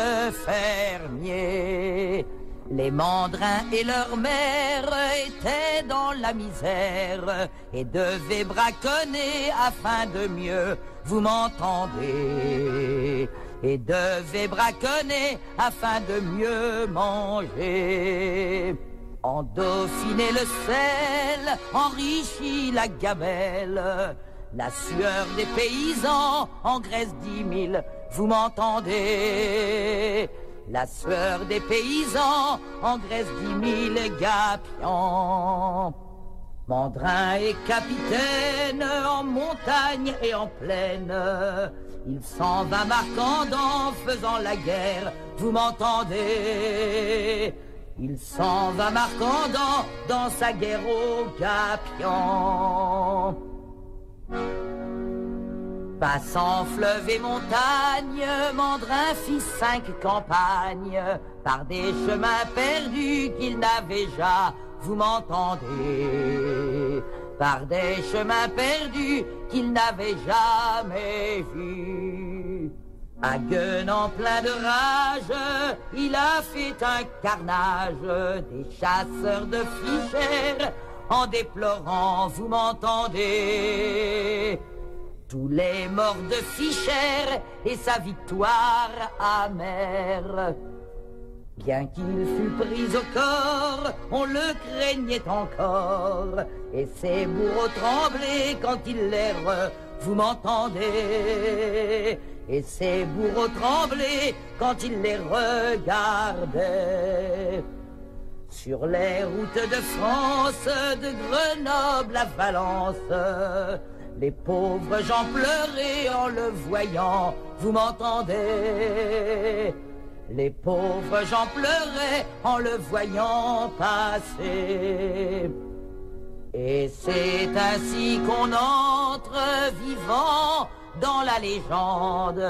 fermiers. Les mandrins et leurs mères étaient dans la misère et devaient braconner afin de mieux, vous m'entendez, et devaient braconner afin de mieux manger. En Dauphiné le sel enrichit la gamelle, la sueur des paysans engraisse 10 000, vous m'entendez? La sueur des paysans engraisse 10 000 gapions. Mandrin et capitaine en montagne et en plaine, il s'en va marquandant faisant la guerre, vous m'entendez? Il s'en va marquandant dans sa guerre aux gapions. Passant fleuve et montagne, Mandrin fit 5 campagnes par des chemins perdus qu'il n'avait jamais, vous m'entendez? Par des chemins perdus qu'il n'avait jamais vus. À Guenan plein de rage, il a fait un carnage, des chasseurs de fichères en déplorant, vous m'entendez? Tous les morts de Fichères et sa victoire amère. Bien qu'il fût pris au corps, on le craignait encore, et ses bourreaux tremblaient quand il les vous m'entendez? Et ses bourreaux tremblaient quand il les regardait. Sur les routes de France, de Grenoble à Valence, Les pauvres gens pleuraient en le voyant, vous m'entendez? Les pauvres gens pleuraient en le voyant passer. Et c'est ainsi qu'on entre vivant dans la légende.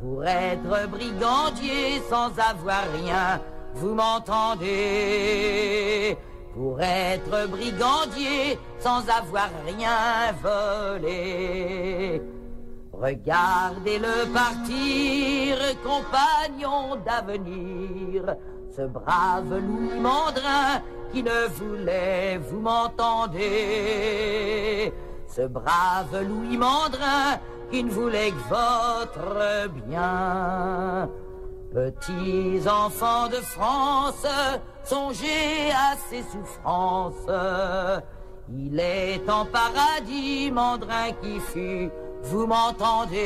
Pour être brigandier sans avoir rien, vous m'entendez? Pour être brigandier sans avoir rien volé. Regardez-le partir, compagnon d'avenir, ce brave Louis Mandrin qui ne voulait, vous m'entendez? Ce brave Louis Mandrin qui ne voulait que votre bien. Petits enfants de France, songez à ses souffrances. Il est en paradis, Mandrin qui fut, vous m'entendez?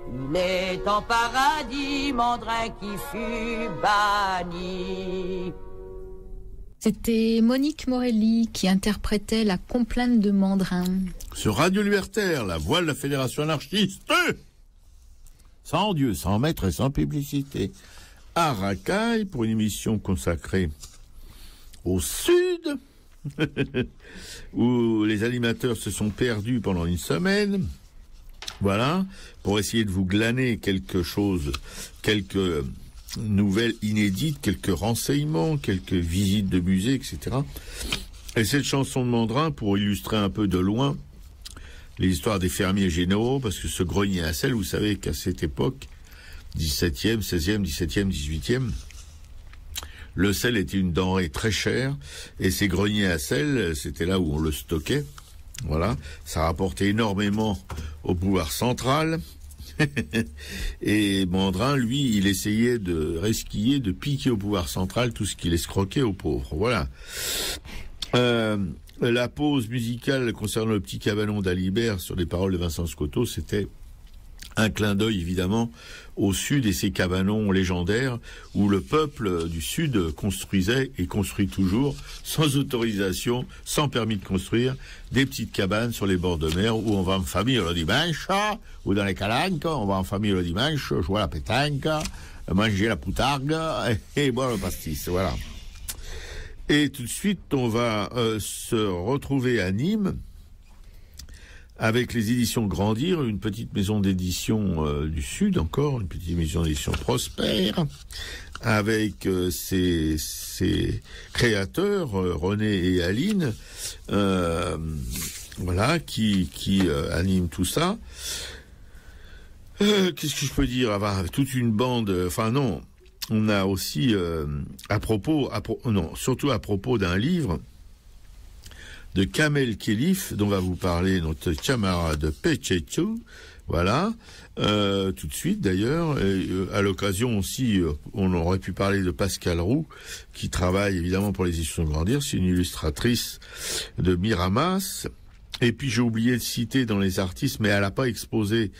Il est en paradis, Mandrin qui fut banni. C'était Monique Morelli qui interprétait la complainte de Mandrin. Sur Radio Libertaire, la voix de la Fédération anarchiste. Sans Dieu, sans maître et sans publicité. À Racaille, pour une émission consacrée au Sud, où les animateurs se sont perdus pendant une semaine. Voilà, pour essayer de vous glaner quelque chose, quelques nouvelles inédites, quelques renseignements, quelques visites de musées, etc. Et cette chanson de Mandrin, pour illustrer un peu de loin les histoires des fermiers généraux, parce que ce grenier à sel, vous savez qu'à cette époque, 17e, 16e, 17e, 18e, le sel était une denrée très chère, et ces greniers à sel, c'était là où on le stockait. Voilà, ça rapportait énormément au pouvoir central. Et Mandrin, lui, il essayait de resquiller, de piquer au pouvoir central tout ce qu'il escroquait aux pauvres. Voilà. La pause musicale concernant le petit cabanon d'Alibert sur les paroles de Vincent Scotto, c'était un clin d'œil évidemment au Sud et ses cabanons légendaires où le peuple du Sud construisait et construit toujours sans autorisation, sans permis de construire, des petites cabanes sur les bords de mer où on va en famille le dimanche, ou dans les calanques, on va en famille le dimanche, jouer à la pétanque, manger la poutargue et boire le pastis, voilà. Et tout de suite, on va se retrouver à Nîmes avec les éditions Grandir, une petite maison d'édition du Sud encore, une petite maison d'édition prospère, avec ses créateurs, René et Aline, voilà, qui animent tout ça. Qu'est-ce que je peux dire? Toute une bande, enfin non... On a aussi, surtout à propos d'un livre de Kamel Khelif, dont va vous parler notre camarade Pechetou, voilà, tout de suite d'ailleurs. À l'occasion aussi, on aurait pu parler de Pascal Roux, qui travaille évidemment pour les éditions Grandir, c'est une illustratrice de Miramas. Et puis j'ai oublié de citer dans les artistes, mais elle n'a pas exposé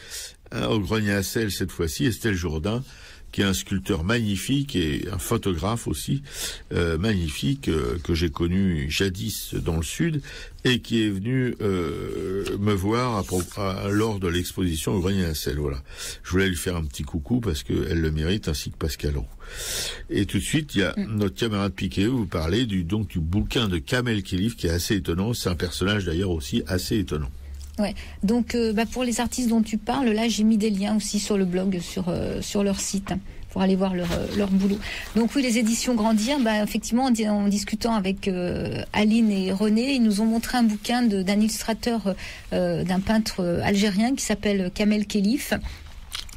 au Grenier à sel cette fois-ci, Estelle Jourdain, qui est un sculpteur magnifique et un photographe aussi magnifique que j'ai connu jadis dans le Sud et qui est venu me voir lors de l'exposition au Grenier à sel. Voilà, je voulais lui faire un petit coucou parce qu'elle le mérite, ainsi que Pascal Roux. Et tout de suite, il y a notre camarade Piquet, vous parlez du bouquin de Kamel Khelif qui est assez étonnant. C'est un personnage d'ailleurs aussi assez étonnant. Ouais. Donc, pour les artistes dont tu parles, là, j'ai mis des liens aussi sur le blog, sur leur site, pour aller voir leur boulot. Donc oui, les éditions Grandir, effectivement, en discutant avec Aline et René, ils nous ont montré un bouquin d'un illustrateur, d'un peintre algérien qui s'appelle Kamel Khelif.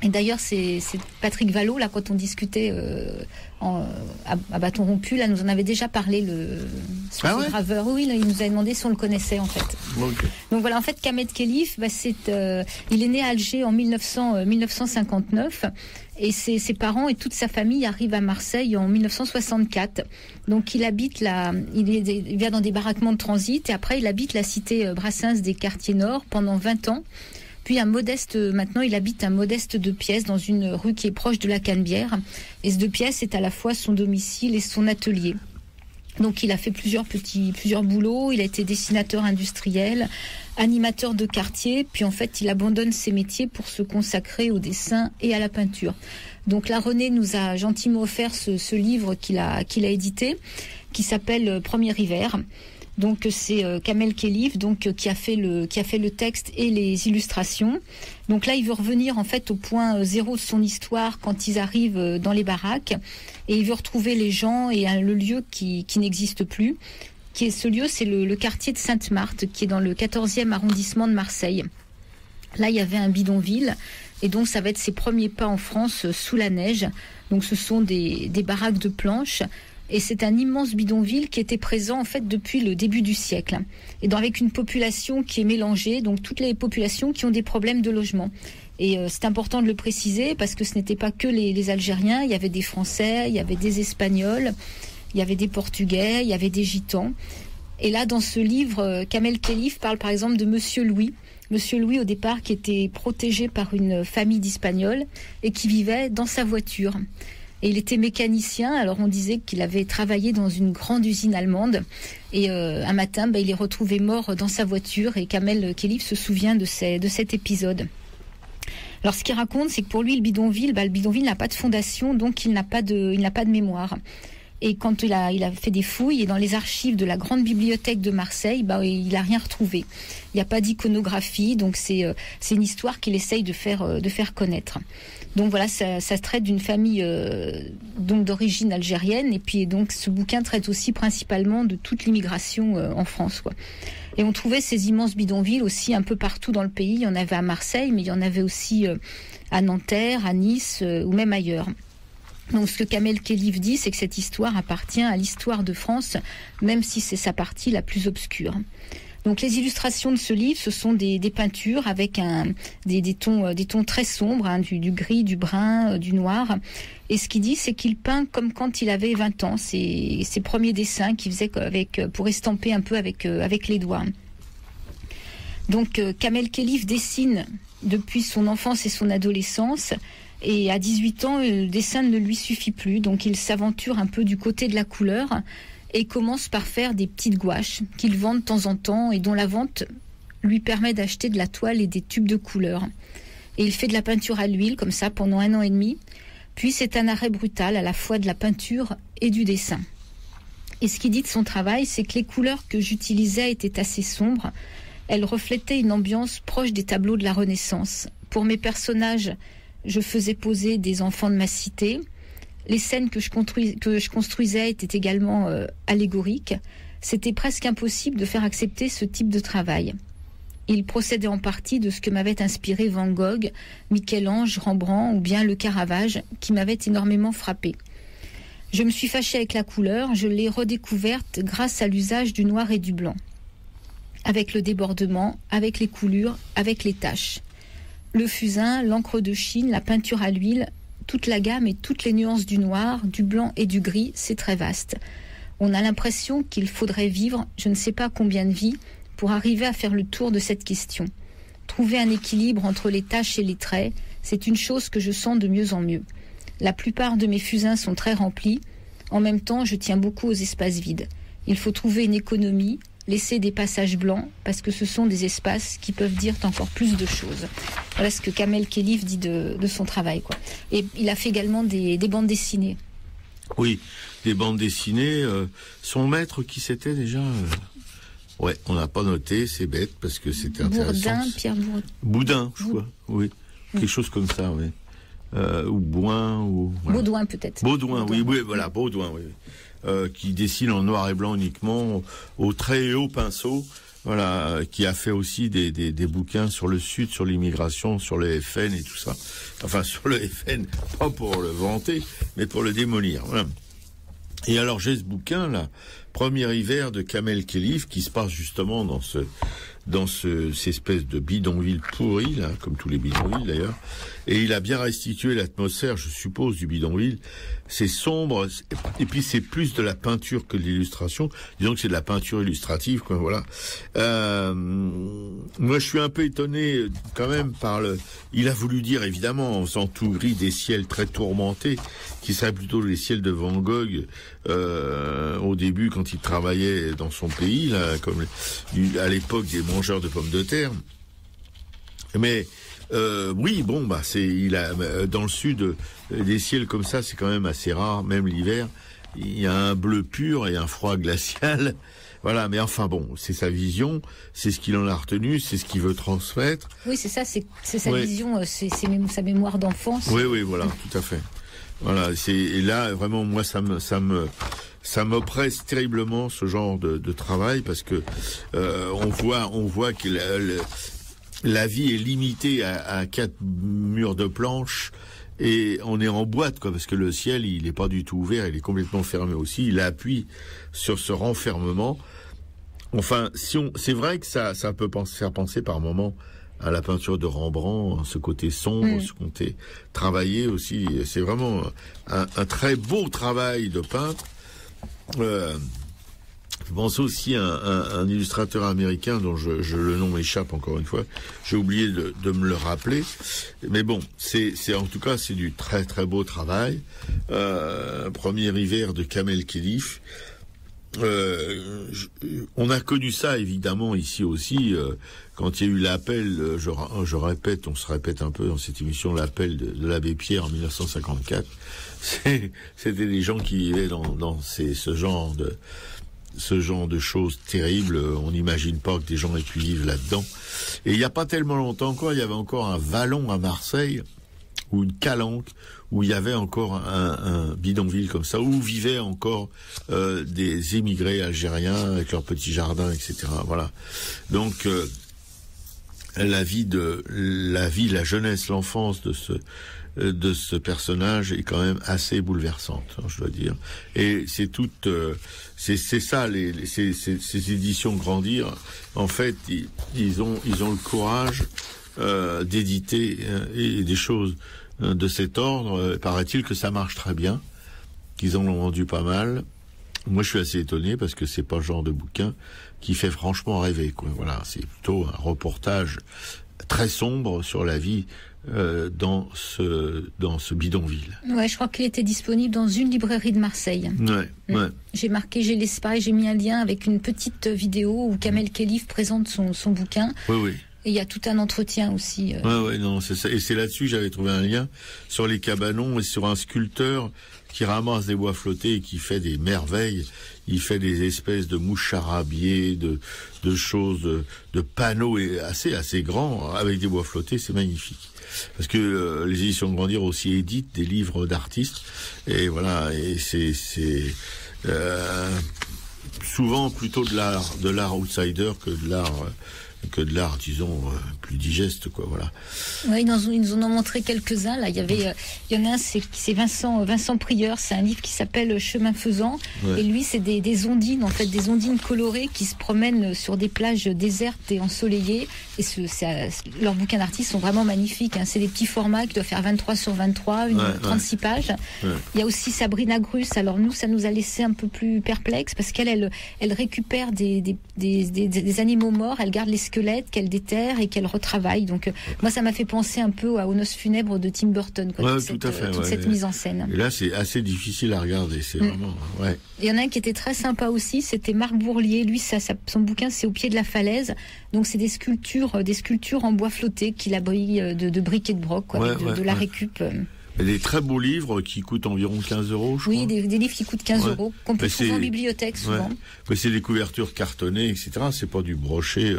Et d'ailleurs, c'est Patrick Vallot, là, quand on discutait à bâton rompu, là, nous en avait déjà parlé, ce graveur. Oui, là, il nous a demandé si on le connaissait, en fait. Okay. Donc voilà, en fait, Kamel Khelif, il est né à Alger en 1959, et ses parents et toute sa famille arrivent à Marseille en 1964. Donc il habite il vient dans des baraquements de transit, et après il habite la cité Brassens des Quartiers Nord pendant 20 ans. Puis maintenant il habite un modeste 2 pièces dans une rue qui est proche de la Canebière. Et ce 2 pièces est à la fois son domicile et son atelier. Donc il a fait plusieurs boulots, il a été dessinateur industriel, animateur de quartier, puis en fait il abandonne ses métiers pour se consacrer au dessin et à la peinture. Donc là René nous a gentiment offert ce livre qu'il a édité, qui s'appelle Premier hiver. Donc c'est Kamel Khelif qui a fait le texte et les illustrations. Donc là il veut revenir en fait au point zéro de son histoire quand ils arrivent dans les baraques, et il veut retrouver les gens et le lieu qui n'existe plus. Ce lieu, c'est le quartier de Sainte-Marthe, qui est dans le 14e arrondissement de Marseille. Là il y avait un bidonville, et donc ça va être ses premiers pas en France sous la neige. Donc ce sont des baraques de planches. Et c'est un immense bidonville qui était présent en fait depuis le début du siècle. Et avec une population qui est mélangée, donc toutes les populations qui ont des problèmes de logement. Et c'est important de le préciser parce que ce n'était pas que les Algériens, il y avait des Français, il y avait des Espagnols, il y avait des Portugais, il y avait des Gitans. Et là, dans ce livre, Kamel Khelif parle par exemple de Monsieur Louis. Monsieur Louis, au départ, qui était protégé par une famille d'Espagnols et qui vivait dans sa voiture. Et il était mécanicien, alors on disait qu'il avait travaillé dans une grande usine allemande. Et un matin, il est retrouvé mort dans sa voiture, et Kamel Khelif se souvient de cet épisode. Alors ce qu'il raconte, c'est que pour lui, le bidonville n'a pas de fondation, donc il n'a pas de mémoire. Et quand il a fait des fouilles, et dans les archives de la grande bibliothèque de Marseille, il n'a rien retrouvé. Il n'y a pas d'iconographie, donc c'est une histoire qu'il essaye de faire connaître. Donc voilà, ça traite d'une famille donc d'origine algérienne, et puis donc ce bouquin traite aussi principalement de toute l'immigration en France, quoi. Et on trouvait ces immenses bidonvilles aussi un peu partout dans le pays. Il y en avait à Marseille, mais il y en avait aussi à Nanterre, à Nice ou même ailleurs. Donc ce que Kamel Khelif dit, c'est que cette histoire appartient à l'histoire de France, même si c'est sa partie la plus obscure. Donc les illustrations de ce livre, ce sont des peintures avec des tons très sombres, du gris, du brun, du noir. Et ce qu'il dit, c'est qu'il peint comme quand il avait 20 ans. C'est ses premiers dessins qu'il faisait pour estamper un peu avec les doigts. Donc Kamel Khelif dessine depuis son enfance et son adolescence. Et à 18 ans, le dessin ne lui suffit plus. Donc il s'aventure un peu du côté de la couleur. Et commence par faire des petites gouaches qu'il vend de temps en temps et dont la vente lui permet d'acheter de la toile et des tubes de couleur. Et il fait de la peinture à l'huile comme ça pendant 1 an et demi. Puis c'est un arrêt brutal à la fois de la peinture et du dessin. Et ce qu'il dit de son travail, c'est que les couleurs que j'utilisais étaient assez sombres. Elles reflétaient une ambiance proche des tableaux de la Renaissance. Pour mes personnages, je faisais poser des enfants de ma cité. Les scènes que je construisais étaient également allégoriques. C'était presque impossible de faire accepter ce type de travail. Il procédait en partie de ce que m'avait inspiré Van Gogh, Michel-Ange, Rembrandt ou bien le Caravage, qui m'avait énormément frappé. Je me suis fâchée avec la couleur, je l'ai redécouverte grâce à l'usage du noir et du blanc. Avec le débordement, avec les coulures, avec les taches. Le fusain, l'encre de Chine, la peinture à l'huile, toute la gamme et toutes les nuances du noir, du blanc et du gris, c'est très vaste. On a l'impression qu'il faudrait vivre, je ne sais pas combien de vies, pour arriver à faire le tour de cette question. Trouver un équilibre entre les taches et les traits, c'est une chose que je sens de mieux en mieux. La plupart de mes fusains sont très remplis. En même temps, je tiens beaucoup aux espaces vides. Il faut trouver une économie, laisser des passages blancs, parce que ce sont des espaces qui peuvent dire encore plus de choses. Voilà ce que Kamel Khelif dit de son travail, quoi. Et il a fait également des bandes dessinées. Oui, des bandes dessinées. Son maître, qui c'était déjà Ouais, on n'a pas noté, c'est bête, parce que c'était intéressant. Pierre Boudin, je crois, oui. Quelque chose comme ça, oui. Ou Bouin, ou... Voilà. Baudouin, peut-être. Baudouin, oui, voilà, Baudouin, oui. Qui dessine en noir et blanc uniquement, au trait et au pinceau, voilà, qui a fait aussi des bouquins sur le Sud, sur l'immigration, sur le FN et tout ça. Enfin, sur le FN, pas pour le vanter, mais pour le démolir. Voilà. Et alors, j'ai ce bouquin, là, Premier hiver de Kamel Khelif, qui se passe justement dans cette espèce de bidonville pourri, là, comme tous les bidonvilles d'ailleurs. Et il a bien restitué l'atmosphère, je suppose, du bidonville. C'est sombre, et puis c'est plus de la peinture que de l'illustration. Disons que c'est de la peinture illustrative, quoi, voilà. Moi, je suis un peu étonné, quand même, il a voulu dire, évidemment, en faisant tout gris, des ciels très tourmentés, qui seraient plutôt les ciels de Van Gogh, au début, quand quand il travaillait dans son pays, là, comme à l'époque des mangeurs de pommes de terre. Mais oui, bon, bah dans le sud, des ciels comme ça, c'est quand même assez rare, même l'hiver. Il y a un bleu pur et un froid glacial. Voilà, mais enfin bon, c'est sa vision, c'est ce qu'il en a retenu, c'est ce qu'il veut transmettre. Oui, c'est ça, c'est sa vision, c'est sa mémoire d'enfance. Oui, voilà, tout à fait. Voilà, et là vraiment, moi, ça m'oppresse terriblement ce genre de travail parce que on voit que la vie est limitée à 4 murs de planches. Et on est en boîte, quoi, parce que le ciel, il est pas du tout ouvert, il est complètement fermé aussi. Il appuie sur ce renfermement. Enfin, c'est vrai que ça peut faire penser par moments à la peinture de Rembrandt, ce côté sombre, ce côté travaillé aussi. C'est vraiment un très beau travail de peintre. Je pense aussi à un illustrateur américain dont le nom m'échappe encore une fois. J'ai oublié de me le rappeler. Mais bon, c'est en tout cas, c'est du très très beau travail. Premier hiver de Kamel Khelif. On a connu ça évidemment ici aussi quand il y a eu l'appel, je répète, on se répète un peu dans cette émission, l'appel de l'abbé Pierre en 1954. C'était des gens qui vivaient dans ce genre de choses terribles. On n'imagine pas que des gens aient pu vivre là-dedans. Et il n'y a pas tellement longtemps encore, il y avait encore un vallon à Marseille, ou une calanque, où il y avait encore un bidonville comme ça, où vivaient encore des émigrés algériens avec leurs petits jardins, etc. Voilà. Donc la vie, la jeunesse, l'enfance de ce personnage est quand même assez bouleversante, je dois dire. Et c'est c'est ça, ces éditions Grandir. En fait, ils ont le courage d'éditer des choses de cet ordre. Paraît-il que ça marche très bien, qu'ils en ont vendu pas mal. Moi, je suis assez étonné parce que c'est pas le genre de bouquin qui fait franchement rêver, quoi. Voilà, c'est plutôt un reportage très sombre sur la vie dans ce bidonville. Ouais, je crois qu'il était disponible dans une librairie de Marseille. Ouais. J'ai mis un lien avec une petite vidéo où Kamel Khelif présente son bouquin. Oui. Et il y a tout un entretien aussi. Non, c'est ça. Et c'est là-dessus que j'avais trouvé un lien sur les cabanons et sur un sculpteur qui ramasse des bois flottés et qui fait des merveilles. Il fait des espèces de mouches charabillées, de choses, de panneaux assez grands avec des bois flottés. C'est magnifique. Parce que les éditions Grandir aussi éditent des livres d'artistes. Et voilà, et c'est souvent plutôt de l'art outsider que de l'art, disons, plus digeste, quoi, voilà. Oui, ils nous en ont montré quelques-uns, là. Il y en a un, c'est Vincent Prieur, c'est un livre qui s'appelle Chemin faisant, et lui, c'est des ondines, en fait, des ondines colorées qui se promènent sur des plages désertes et ensoleillées, et leurs bouquins d'artistes sont vraiment magnifiques, hein. C'est des petits formats qui doivent faire 23 sur 23, 36 pages. Il y a aussi Sabrina Grus, alors nous, ça nous a laissé un peu plus perplexes, parce qu'elle récupère des animaux morts, elle garde les squelettes qu'elle déterre et qu'elle retravaille. Donc moi, ça m'a fait penser un peu aux Noces funèbres de Tim Burton, quoi, toute cette mise en scène. Et là, c'est assez difficile à regarder, c'est vraiment... Ouais. Il y en a un qui était très sympa aussi, c'était Marc Bourlier. Lui, son bouquin, c'est Au pied de la falaise. Donc c'est des sculptures en bois flotté qu'il a brillé de briques et de broc, quoi, de la récup. Des très beaux livres qui coûtent environ 15 €, je crois. Oui, des livres qui coûtent 15 € qu'on peut trouver en bibliothèque souvent. Mais c'est des couvertures cartonnées, etc. C'est pas du brochet,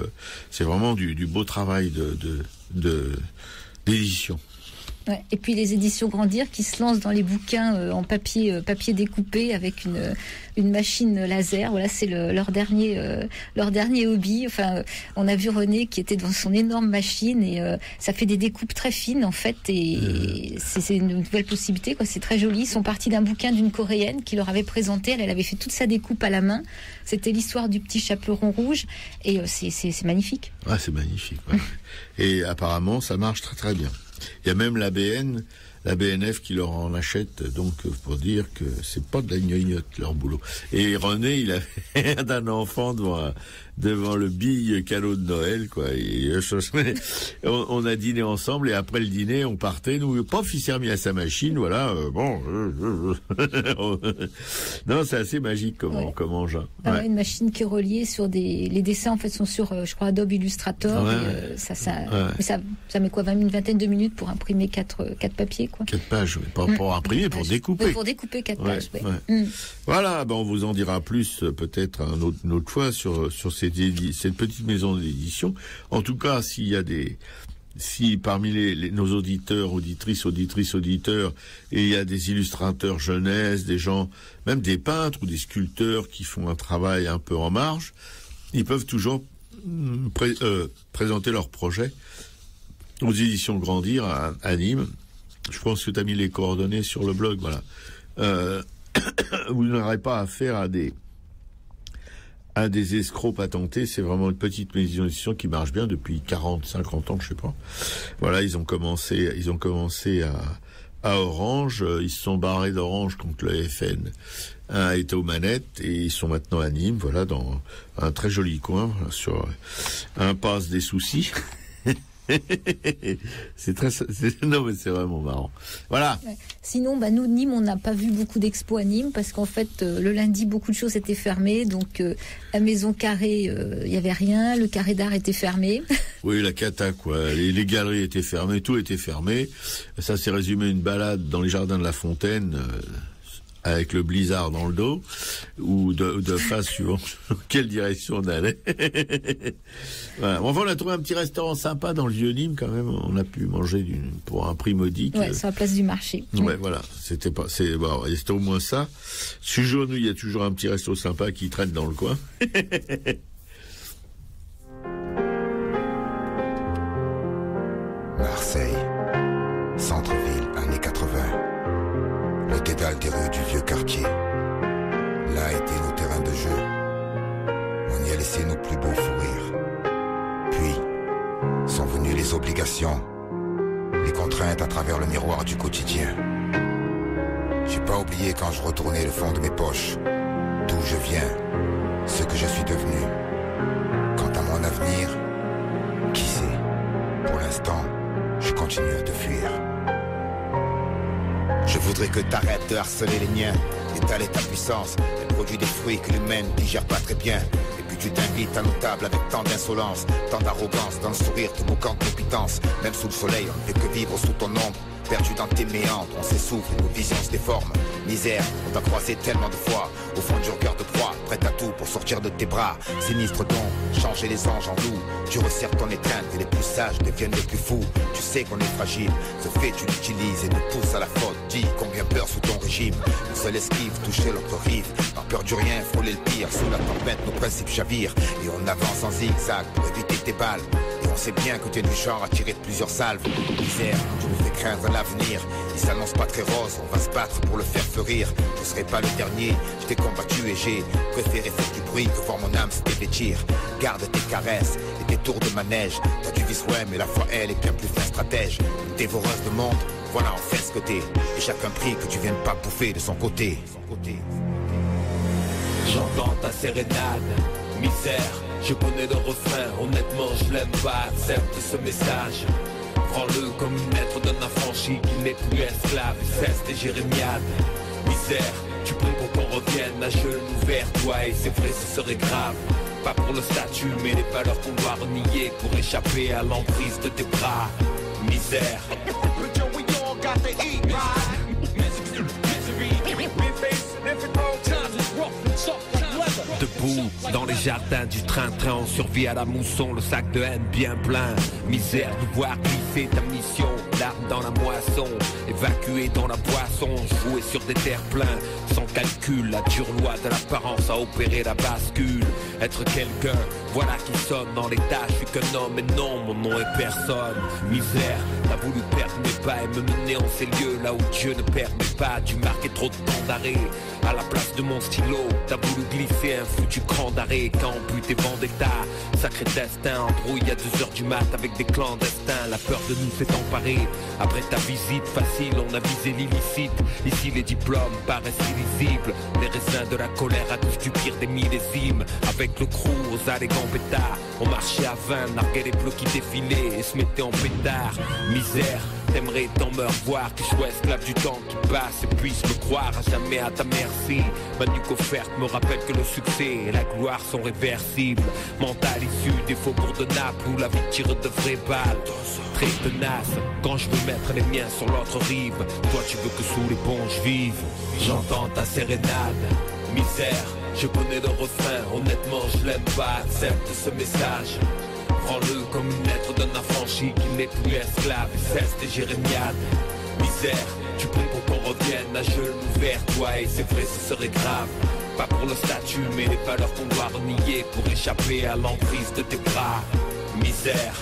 c'est vraiment du beau travail d'édition. Ouais. Et puis les éditions Grandir qui se lancent dans les bouquins en papier découpé avec une machine laser. Voilà, c'est leur dernier hobby. Enfin, on a vu René qui était devant son énorme machine et ça fait des découpes très fines en fait. Et c'est une nouvelle possibilité, quoi. C'est très joli. Ils sont partis d'un bouquin d'une Coréenne qui leur avait présenté. Elle avait fait toute sa découpe à la main. C'était l'histoire du petit chaperon rouge et c'est magnifique. Ah, c'est magnifique. Ouais. Et apparemment, ça marche très très bien. Il y a même l'ABN la BNF qui leur en achète, donc pour dire que c'est pas de la gnognotte leur boulot. Et René, il avait d'un enfant devant le bille cadeau de Noël, quoi. Et on a dîné ensemble et après le dîner, on partait. Nous, pof, il s'est remis à sa machine, voilà. Non, c'est assez magique comme engin. Ouais. Une machine qui est reliée sur les dessins en fait sont sur, je crois, Adobe Illustrator. Ouais. Et, ça met quoi, une vingtaine de minutes pour imprimer 4 papiers, quoi. 4 pages, pas pour imprimer, pour découper. Oui, pour découper 4 pages. Voilà, on vous en dira plus peut-être une autre fois sur cette petite maison d'édition. En tout cas, si parmi nos auditeurs, auditrices, auditeurs, et il y a des illustrateurs jeunesse, des gens, même des peintres ou des sculpteurs qui font un travail un peu en marge, ils peuvent toujours présenter leur projet aux éditions Grandir à Nîmes. Je pense que tu as mis les coordonnées sur le blog, voilà. Vous n'aurez pas affaire à des escrocs patentés, c'est vraiment une petite maison d'édition qui marche bien depuis 40, 50 ans, je sais pas. Voilà, ils ont commencé à Orange, ils se sont barrés d'Orange quand le FN était aux manettes et ils sont maintenant à Nîmes, voilà, dans un très joli coin, sur impasse des Soucis. Non, mais c'est vraiment marrant. Voilà. Ouais. Sinon, nous, Nîmes, on n'a pas vu beaucoup d'expos à Nîmes parce qu'en fait, le lundi, beaucoup de choses étaient fermées. Donc, la maison Carré, il n'y avait rien. Le Carré d'art était fermé. Oui, la cata, quoi. Les galeries étaient fermées, tout était fermé. Ça s'est résumé à une balade dans les jardins de la Fontaine, avec le blizzard dans le dos, ou de face suivant quelle direction on allait. Voilà. Enfin, on a trouvé un petit restaurant sympa dans le vieux Nîmes quand même. On a pu manger pour un prix modique. Ouais, sur la place du marché. Ouais, voilà. C'était au moins ça. Toujours, nous, il y a toujours un petit resto sympa qui traîne dans le coin. Marseille, centre-ville, années 80. Le dédale des rues du vieux quartier. Là étaient nos terrains de jeu. On y a laissé nos plus beaux fous rires. Puis, sont venues les obligations, les contraintes à travers le miroir du quotidien. J'ai pas oublié quand je retournais le fond de mes poches, d'où je viens, ce que je suis devenu. Quant à mon avenir, qui sait? Pour l'instant, je continue à te fuir. Je voudrais que t'arrêtes de harceler les miens, d'étaler ta puissance, elle produit des fruits que l'humaine digère pas très bien. Et puis tu t'invites à nos tables avec tant d'insolence, tant d'arrogance, dans le sourire te moquant de compétence. Même sous le soleil, on ne fait que vivre sous ton ombre. Perdu dans tes méandres, on s'essouffle et nos visions se déforment. Misère, on t'a croisé tellement de fois, au fond du regard de proie, prête à tout pour sortir de tes bras. Sinistre don, changer les anges en loups. Tu resserres ton étreinte et les plus sages deviennent les plus fous. Tu sais qu'on est fragile, ce fait tu l'utilises et nous pousse à la faute. Dis combien peur sous ton régime. Une seule esquive, toucher l'autre rive. Par peur du rien, frôler le pire. Sous la tempête, nos principes chavirent. Et on avance en zigzag pour éviter tes balles. Et on sait bien que tu es du genre à tirer de plusieurs salves. Misère, tu nous fais craindre l'avenir. Il s'annonce pas très rose, on va se battre pour le faire fleurir. Je serai pas le dernier, je t'ai combattu et j'ai préféré faire du bruit que voir mon âme se dévêtir. Garde tes caresses et tes tours de manège. T'as du vice, ouais, mais la foi elle est bien plus fin stratège. Une dévoreuse de monde, voilà en fait ce que t'es. Et chacun prie que tu viennes pas bouffer de son côté. J'entends ta sérénade, misère. Je connais le refrain, honnêtement je l'aime pas. Accepte ce message. Prends-le comme une lettre d'un affranchi qui n'est plus esclave et cesse tes jérémiades. Misère, tu pries pour qu'on revienne à genoux vers toi et c'est vrai ce serait grave. Pas pour le statut mais les valeurs qu'on doit renier pour échapper à l'emprise de tes bras. Misère. Debout, dans les jardins du train-train, on survit à la mousson, le sac de haine bien plein. Misère de voir glisser ta mission, l'arme dans la moisson, évacuée dans la boisson, jouer sur des terres pleins, sans calcul, la dure loi de l'apparence a opéré la bascule. Être quelqu'un, Voilà qui sonne dans l'état, je suis qu'un homme et non, mon nom est personne. Misère, t'as voulu perdre mes pas et me mener en ces lieux là où Dieu ne permet pas. Tu marquais trop de temps d'arrêt à la place de mon stylo. T'as voulu glisser un foutu cran d'arrêt quand but et vendetta. Sacré destin, embrouille à 2h du mat avec des clandestins. La peur de nous s'est emparée. Après ta visite facile, on a visé l'illicite. Ici les diplômes paraissent illisibles. Les raisins de la colère à cause du pire des millésimes. Avec le crew aux allées gambetta, on marchait à 20, narguait les bleus qui défilaient et se mettaient en pétard. Misère, t'aimerais tant me revoir, que je sois esclave du temps qui passe et puisse me croire à jamais à ta merci. Ma nuque offerte me rappelle que le succès et la gloire sont réversibles. Mental issu des faubourgs de Naples où la vie tire de vraies balles. Très tenace, quand je veux mettre les miens sur l'autre rive, toi tu veux que sous les ponts je vive. J'entends ta sérénade, misère, je connais le refrain, honnêtement je l'aime pas, accepte ce message. Prends-le comme une lettre d'un affranchi qui n'est plus esclave et cesse tes jérémiades. Misère, tu pries pour qu'on revienne à genoux vers toi et c'est vrai ce serait grave. Pas pour le statut mais les valeurs qu'on doit renier pour échapper à l'emprise de tes bras. Misère.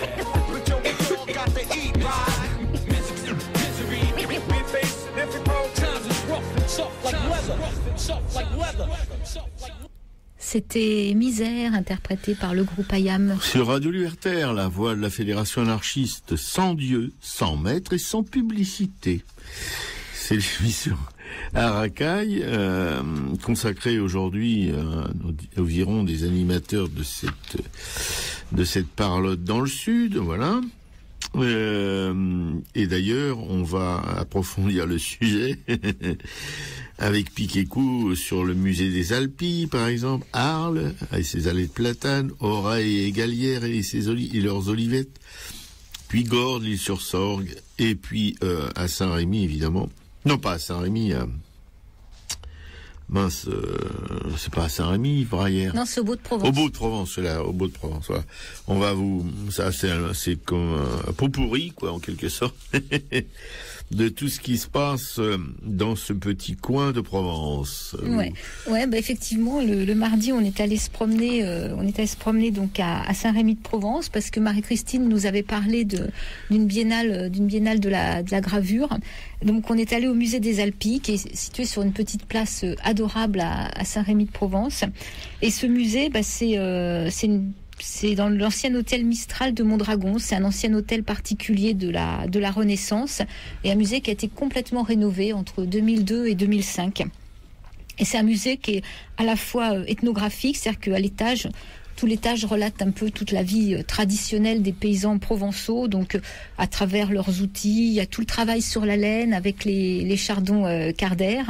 C'était Misère, interprété par le groupe IAM. Sur Radio Libertaire, la voix de la Fédération anarchiste, sans Dieu, sans maître et sans publicité. C'est l'émission Arakaï, consacrée aujourd'hui environ des animateurs de cette parlotte dans le Sud, voilà. Et d'ailleurs, on va approfondir le sujet avec pic et coup sur le musée des Alpilles, par exemple, Arles, avec ses allées de platanes, Auray et Galière et leurs olivettes, puis Gordes, l'île-sur-Sorgue, et puis à Saint-Rémy, évidemment. Non, pas à Saint-Rémy, c'est pas à Saint-Rémy, Braillère. Non, c'est au Beau-de-Provence. Au Beau-de-Provence, là, au Beau-de-Provence, voilà. On va c'est comme un pot pourri, quoi, en quelque sorte, de tout ce qui se passe dans ce petit coin de Provence. Ouais, bah effectivement, le mardi, on est allé se promener, donc à Saint-Rémy-de-Provence, parce que Marie-Christine nous avait parlé d'une biennale de la gravure. Donc, on est allé au musée des Alpilles, qui est situé sur une petite place adorable à Saint-Rémy-de-Provence. Et ce musée, bah, c'est dans l'ancien hôtel Mistral de Mondragon. C'est un ancien hôtel particulier de la Renaissance et un musée qui a été complètement rénové entre 2002 et 2005. Et c'est un musée qui est à la fois ethnographique, c'est-à-dire qu'à l'étage, tout l'étage relate un peu toute la vie traditionnelle des paysans provençaux, donc à travers leurs outils. Il y a tout le travail sur la laine avec les chardons Carder.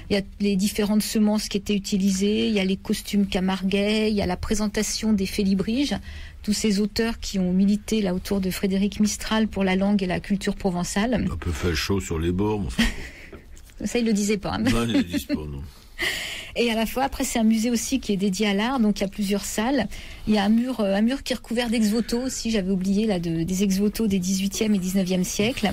Il y a les différentes semences qui étaient utilisées. Il y a les costumes camarguais. Il y a la présentation des félibriges. Tous ces auteurs qui ont milité là autour de Frédéric Mistral pour la langue et la culture provençale. Un peu fait chaud sur les bords. Ça, ils le disaient pas. Non, ils le disent pas, non. Et à la fois, après, c'est un musée aussi qui est dédié à l'art, donc il y a plusieurs salles. Il y a un mur qui est recouvert d'ex-voto aussi, j'avais oublié, là, des ex-voto des 18e et 19e siècles.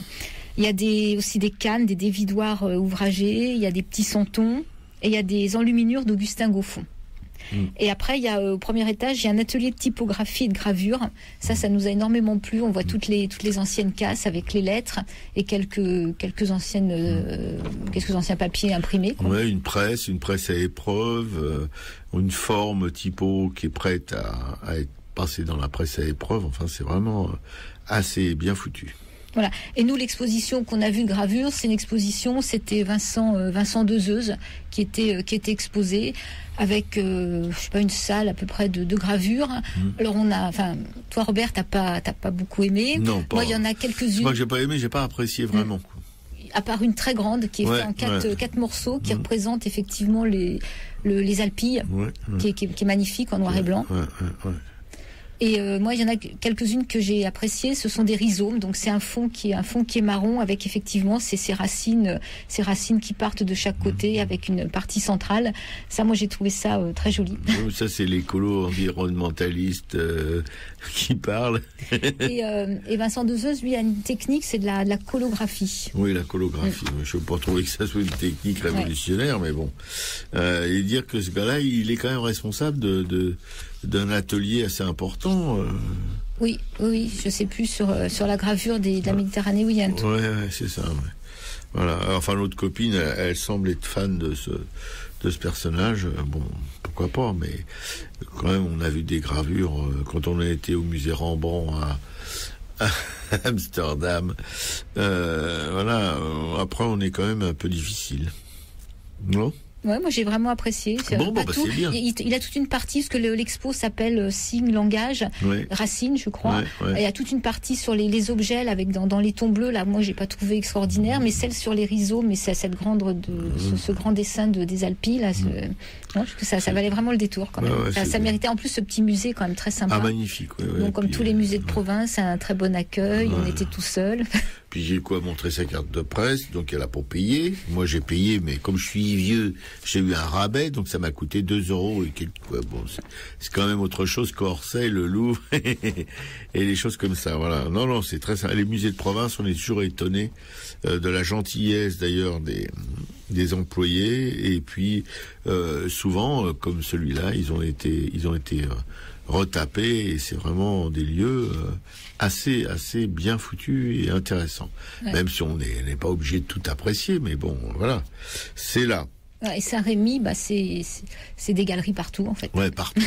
Il y a aussi des cannes, des dévidoirs ouvragés, il y a des petits santons, et il y a des enluminures d'Augustin Gauffon. Et après, il y a au premier étage, il y a un atelier de typographie et de gravure. Ça nous a énormément plu. On voit toutes les anciennes casses avec les lettres et quelques anciens papiers imprimés, quoi. Ouais, une presse à épreuve, une forme typo qui est prête à être passée dans la presse à épreuve. Enfin, c'est vraiment assez bien foutu. Voilà. Et nous, l'exposition qu'on a vue de gravure, c'était Vincent Dezeuse qui était exposé avec, une salle à peu près de gravure. Alors toi Robert, t'as pas beaucoup aimé. Non, pas. Moi, il y en a quelques-unes. Moi, j'ai pas aimé, j'ai pas apprécié vraiment. À part une très grande qui est faite en quatre morceaux qui représente effectivement les Alpilles, qui est magnifique en noir et blanc. Et moi, il y en a quelques-unes que j'ai appréciées. Ce sont des rhizomes. Donc, c'est un fond qui est marron avec effectivement ces racines qui partent de chaque côté avec une partie centrale. Ça, moi, j'ai trouvé ça très joli. Ça, c'est l'écolo environnementaliste qui parle. Et Vincent Dezeuse, lui, a une technique, c'est de la colographie. Oui, la colographie. Je ne veux pas trouver que ça soit une technique révolutionnaire, mais bon. Et dire que ce gars-là, il est quand même responsable d'un atelier assez important. Oui, je sais plus sur la gravure de la Méditerranée où il y a un truc. Ouais, c'est ça. Ouais. Voilà. Enfin, l'autre copine, elle semble être fan de ce personnage. Bon, pourquoi pas, mais quand même, on a vu des gravures quand on a été au musée Rembrandt à Amsterdam. Voilà. Après, on est quand même un peu difficile. Non? Ouais, moi j'ai vraiment apprécié. C'est bien. Il a toute une partie, parce que l'expo s'appelle Signe, langage, racine, je crois. Ouais. Il y a toute une partie sur les objets là, avec dans les tons bleus. Là, moi j'ai pas trouvé extraordinaire, mais celle sur les rhizomes, mais c'est cette ce grand dessin des Alpilles là. Non, je trouve que ça valait vraiment le détour quand même. Ça méritait en plus ce petit musée quand même très sympa. Ah, magnifique. Donc comme tous les musées de province, un très bon accueil. On était tout seul. Puis j'ai montrer sa carte de presse, donc elle a pas payé. Moi j'ai payé, mais comme je suis vieux, j'ai eu un rabais, donc ça m'a coûté 2 € et quelques. Bon, c'est quand même autre chose qu'Orsay, le Louvre et les choses comme ça. Voilà. Non, c'est très sympa. Les musées de province, on est toujours étonnés de la gentillesse d'ailleurs des employés, et puis souvent, comme celui-là, ils ont été retapés, et c'est vraiment des lieux assez bien foutus et intéressants. Ouais. Même si on n'est pas obligé de tout apprécier, mais bon, voilà, c'est là. Et Saint-Rémy, c'est des galeries partout, en fait. Ouais, partout.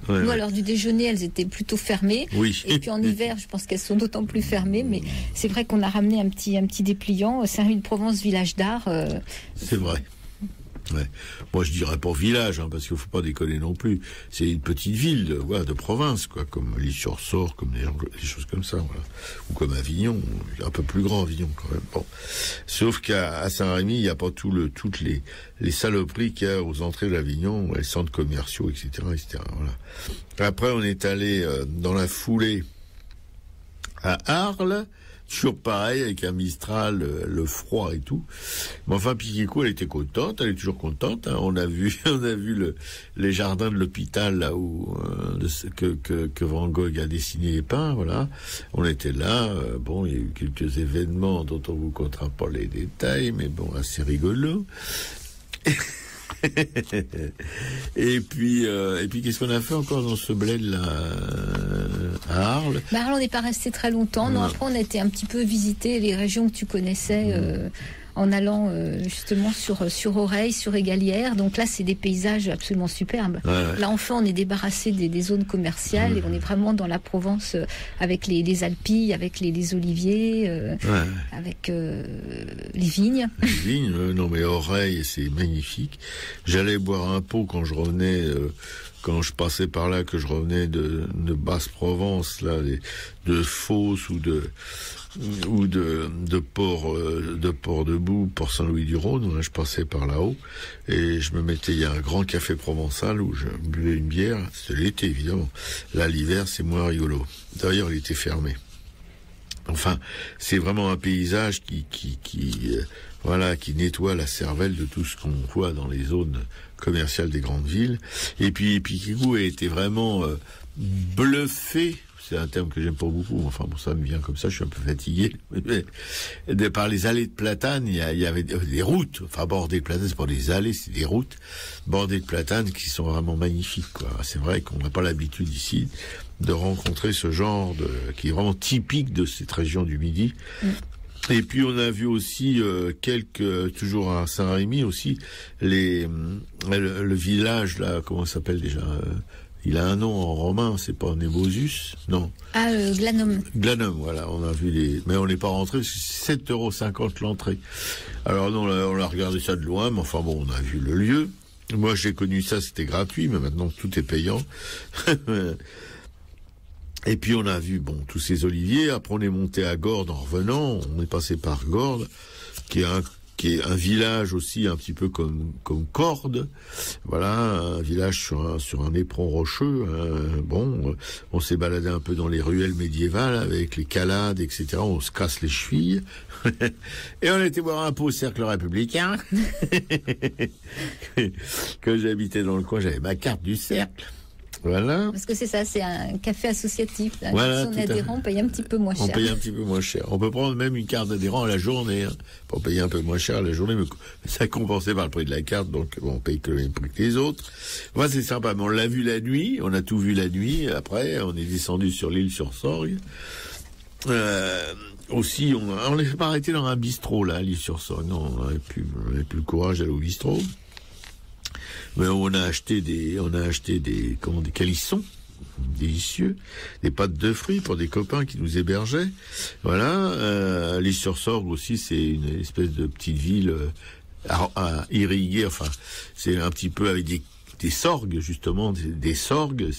Nous, à l'heure du déjeuner, elles étaient plutôt fermées. Oui. Et puis en hiver, je pense qu'elles sont d'autant plus fermées. Mais c'est vrai qu'on a ramené un petit dépliant. Saint-Rémy-de-Provence, village d'art. C'est vrai. Ouais. Moi, je dirais pas village, parce qu'il faut pas déconner non plus. C'est une petite ville de province, quoi, comme Lis-sur-Sort, comme des choses comme ça, voilà. Ou comme Avignon, un peu plus grand Avignon quand même. Bon. Sauf qu'à Saint-Rémy, il n'y a pas toutes les saloperies qu'il y a aux entrées d'Avignon, les centres commerciaux, etc., voilà. Après, on est allé dans la foulée à Arles. Toujours pareil, avec un Mistral, le froid et tout. Mais enfin, Piquéco, elle était contente, elle est toujours contente. Hein. On a vu les jardins de l'hôpital là où que Van Gogh a dessiné et peint. Voilà, on était là. Bon, il y a eu quelques événements dont on vous contera pas les détails, mais bon, assez rigolo. Et puis qu'est-ce qu'on a fait encore dans ce bled là à Arles? Arles, on n'est pas resté très longtemps. Non, après on a été un petit peu visiter les régions que tu connaissais en allant justement sur Oreille, sur Égalière. Donc là, c'est des paysages absolument superbes. Ouais. Là, enfin, on est débarrassé des zones commerciales et on est vraiment dans la Provence avec les Alpilles, avec les oliviers, avec les vignes. Les vignes, non mais Oreille, c'est magnifique. J'allais boire un pot quand je revenais... quand je passais par là, que je revenais de Basse-Provence, là, de Fos ou de Port-de-Boue, Port-Saint-Louis-du-Rhône, je passais par là-haut, et je me mettais, il y a un grand café provençal où je buvais une bière, c'était l'été évidemment. Là, l'hiver, c'est moins rigolo. D'ailleurs, il était fermé. Enfin, c'est vraiment un paysage qui nettoie la cervelle de tout ce qu'on voit dans les zones commerciales des grandes villes. Et puis Piquéco a été vraiment bluffé. C'est un terme que j'aime pas beaucoup. Enfin, bon, ça me vient comme ça, je suis un peu fatigué. Par les allées de platanes, il y avait des routes. Enfin, bordées de platanes, c'est pas des allées, c'est des routes bordées de platanes qui sont vraiment magnifiques, quoi. C'est vrai qu'on n'a pas l'habitude ici de rencontrer ce genre qui est vraiment typique de cette région du Midi. Et puis on a vu aussi toujours à Saint-Rémy aussi, le village là, comment ça s'appelle déjà il a un nom en romain, c'est pas Nébosus, non. Glanum. Glanum, voilà, on a vu mais on n'est pas rentré, c'est 7,50 € l'entrée. Alors non, on a regardé ça de loin, mais enfin bon, on a vu le lieu. Moi j'ai connu ça, c'était gratuit, mais maintenant tout est payant. Et puis on a vu tous ces oliviers. Après on est monté à Gordes en revenant. On est passé par Gordes, qui est qui est un village aussi un petit peu comme Cordes, voilà, un village sur un éperon rocheux. Bon, on s'est baladé un peu dans les ruelles médiévales avec les calades, etc. On se casse les chevilles. Et on était boire un pot au Cercle Républicain. Quand j'habitais dans le coin, j'avais ma carte du Cercle. Voilà. Parce que c'est ça, c'est un café associatif. Là. Voilà, si on est adhérent, on paye un petit peu moins cher. On paye un petit peu moins cher. On peut prendre même une carte d'adhérent à la journée, pour payer un peu moins cher à la journée, mais ça est compensé par le prix de la carte, donc bon, on paye que le même prix que les autres. Moi, c'est sympa, mais on l'a vu la nuit, on a tout vu la nuit. Après, on est descendu sur l'île sur Sorgue. Aussi, on n'est pas arrêté dans un bistrot, là, à l'île sur Sorgue. Non, on n'avait plus le courage d'aller au bistrot. Mais on a acheté des calissons délicieux, des pâtes de fruits pour des copains qui nous hébergeaient. Voilà, l'île sur Sorgue aussi, c'est une espèce de petite ville à irriguer. Enfin, c'est un petit peu avec des sorgues, justement, des sorgues,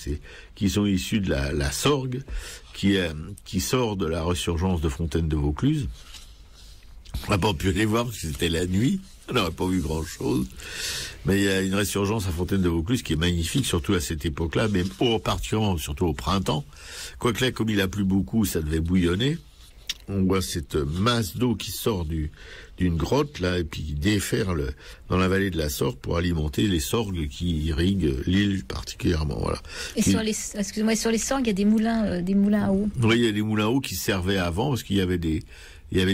qui sont issus de la sorgue, qui sort de la résurgence de Fontaine de Vaucluse. On n'a pas pu les voir parce que c'était la nuit. On n'aurait pas vu grand-chose. Mais il y a une résurgence à Fontaine de Vaucluse qui est magnifique, surtout à cette époque-là, mais particulièrement, surtout au printemps. Quoique là, comme il a plu beaucoup, ça devait bouillonner. On voit cette masse d'eau qui sort d'une grotte, là, et puis qui déferle dans la vallée de la Sorgue pour alimenter les sorgues qui irriguent l'île particulièrement, voilà. Et sur les sorgues, il y a des moulins à eau. Oui, il y a des moulins à eau qui servaient avant, parce qu'il y avait des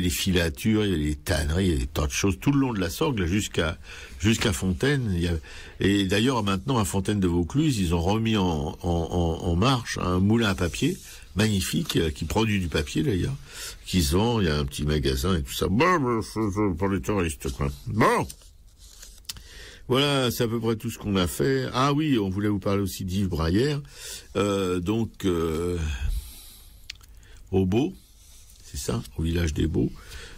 filatures, il y avait des tanneries, il y avait des tas de choses tout le long de la Sorgue, là, jusqu'à Fontaine. Et d'ailleurs, maintenant, à Fontaine de Vaucluse, ils ont remis en marche un moulin à papier magnifique, qui produit du papier d'ailleurs, qui se vend, il y a un petit magasin et tout ça. Bon, pour les touristes, quoi. Bon. Voilà, c'est à peu près tout ce qu'on a fait. Ah oui, on voulait vous parler aussi d'Yves Braillère. Au Beau, c'est ça, au village des Beaux.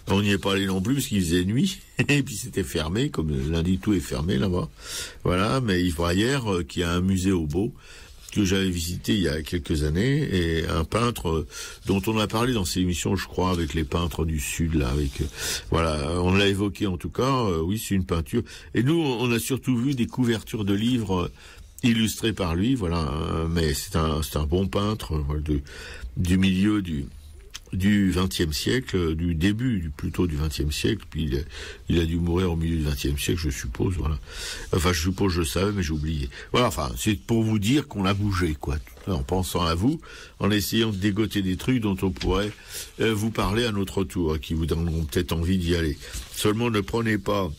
On n'y est pas allé non plus parce qu'il faisait nuit et puis c'était fermé, comme lundi tout est fermé là-bas. Voilà, mais Yves Braillère qui a un musée au Beau que j'avais visité il y a quelques années, et un peintre dont on a parlé dans ces émissions, je crois, avec les peintres du Sud, là, voilà, on l'a évoqué en tout cas. Oui, c'est une peinture. Et nous, on a surtout vu des couvertures de livres illustrés par lui, voilà. Mais c'est un bon peintre du milieu du XXe siècle, du début plutôt du XXe siècle, puis il a dû mourir au milieu du XXe siècle, je suppose, voilà. Enfin, je savais, mais j'ai oublié. Voilà, enfin, c'est pour vous dire qu'on a bougé, quoi, en pensant à vous, en essayant de dégoter des trucs dont on pourrait vous parler à notre tour, qui vous donneront peut-être envie d'y aller. Seulement, ne prenez pas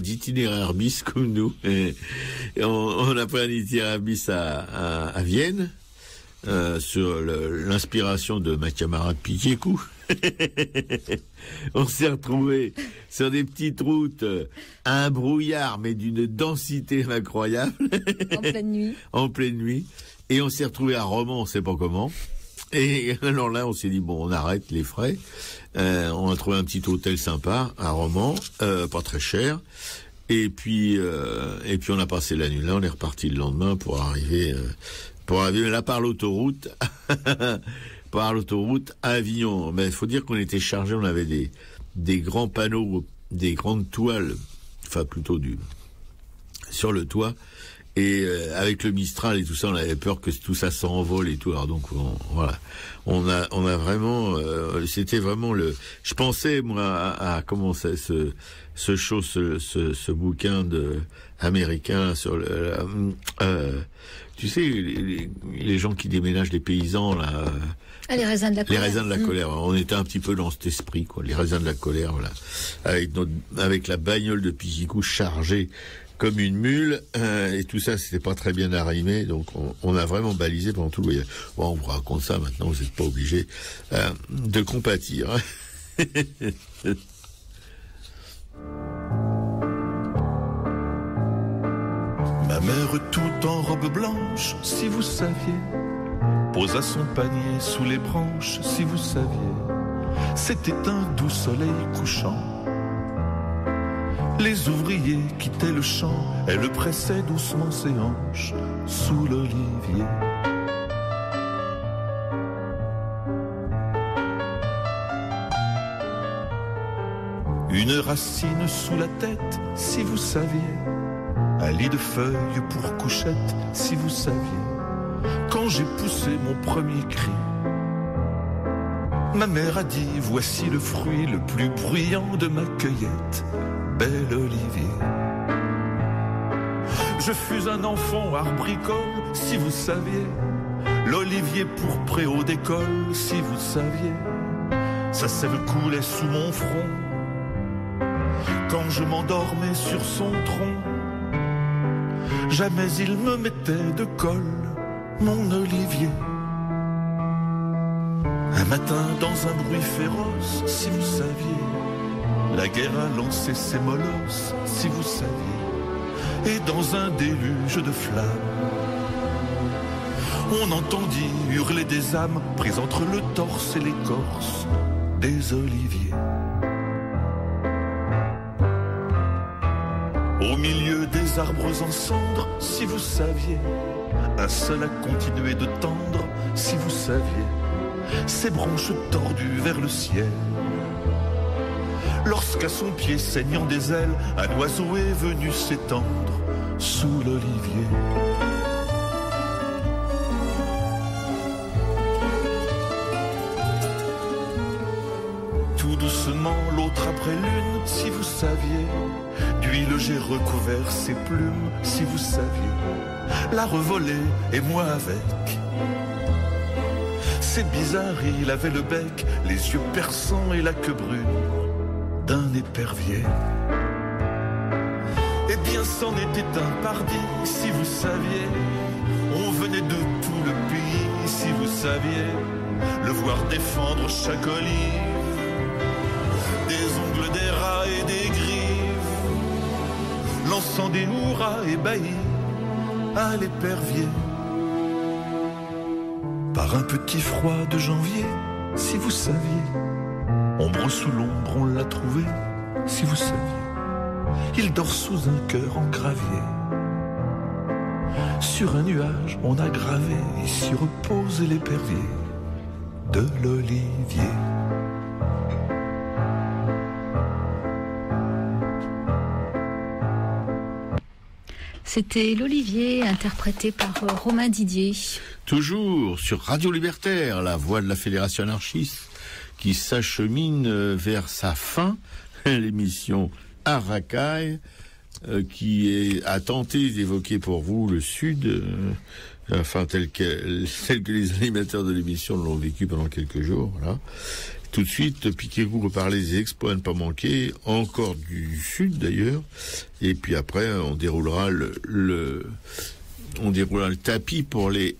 d'itinéraire bis comme nous. Et on a pris un itinéraire bis à Vienne, sur l'inspiration de ma camarade Piquet-Cou. On s'est retrouvé sur des petites routes, un brouillard, mais d'une densité incroyable. En pleine nuit. Et on s'est retrouvé à Romans, on sait pas comment. Et alors là, on s'est dit, bon, on arrête les frais. On a trouvé un petit hôtel sympa à Romans, pas très cher. Et puis on a passé la nuit là, on est reparti le lendemain pour arriver là par l'autoroute, à Avignon. Mais il faut dire qu'on était chargé, on avait des grands panneaux, des grandes toiles, enfin plutôt sur le toit. Et avec le Mistral et tout ça, on avait peur que tout ça s'envole et tout. Alors donc voilà, on a vraiment, c'était vraiment je pensais moi à comment ça ce bouquin américain sur tu sais les gens qui déménagent, les paysans là. Les raisins de la colère. Les raisins de la colère. On était un petit peu dans cet esprit, quoi. Les raisins de la colère, voilà. Avec la bagnole de Piquet-Cou chargée comme une mule, et tout ça, c'était pas très bien arrimé, donc on a vraiment balisé pendant tout le voyage. Bon, on vous raconte ça maintenant, vous n'êtes pas obligé de compatir. Ma mère, toute en robe blanche, si vous saviez, posa son panier sous les branches, si vous saviez. C'était un doux soleil couchant. Les ouvriers quittaient le champ, elle pressait doucement ses hanches sous l'olivier. une racine sous la tête, si vous saviez. Un lit de feuilles pour couchette, si vous saviez. Quand j'ai poussé mon premier cri, ma mère a dit, voici le fruit le plus bruyant de ma cueillette, bel olivier. Je fus un enfant arbricole, si vous saviez. L'olivier pourpré haut d'école, si vous saviez. Sa sève coulait sous mon front quand je m'endormais sur son tronc. Jamais il me mettait de colle, mon olivier. Un matin, dans un bruit féroce, si vous saviez, la guerre a lancé ses molosses, si vous saviez. Et dans un déluge de flammes, on entendit hurler des âmes prises entre le torse et l'écorce des oliviers. Au milieu des arbres en cendres, si vous saviez, un seul a continué de tendre, si vous saviez, ses branches tordues vers le ciel. Lorsqu'à son pied saignant des ailes, un oiseau est venu s'étendre sous l'olivier. Tout doucement, l'autre après l'une, si vous saviez, d'huile j'ai recouvert ses plumes, si vous saviez, la revoler et moi avec. C'est bizarre, il avait le bec, les yeux perçants et la queue brune d'un épervier. Eh bien, c'en était un pardi, si vous saviez. On venait de tout le pays, si vous saviez. Le voir défendre chaque olive, des ongles, des rats et des grives, lançant des hurrahs ébahis à l'épervier. Par un petit froid de janvier, si vous saviez, ombre sous l'ombre, on l'a trouvé, si vous saviez. Il dort sous un cœur en gravier. Sur un nuage, on a gravé, ici repose l'épervier de l'olivier. C'était l'Olivier, interprété par Romain Didier. Toujours sur Radio Libertaire, la voix de la Fédération anarchiste qui s'achemine vers sa fin, l'émission Arakaï, qui a tenté d'évoquer pour vous le Sud, enfin tel que les animateurs de l'émission l'ont vécu pendant quelques jours. Voilà. Tout de suite, piquez-vous reparler des exploits à ne pas manquer, encore du Sud d'ailleurs, et puis après on déroulera le tapis pour les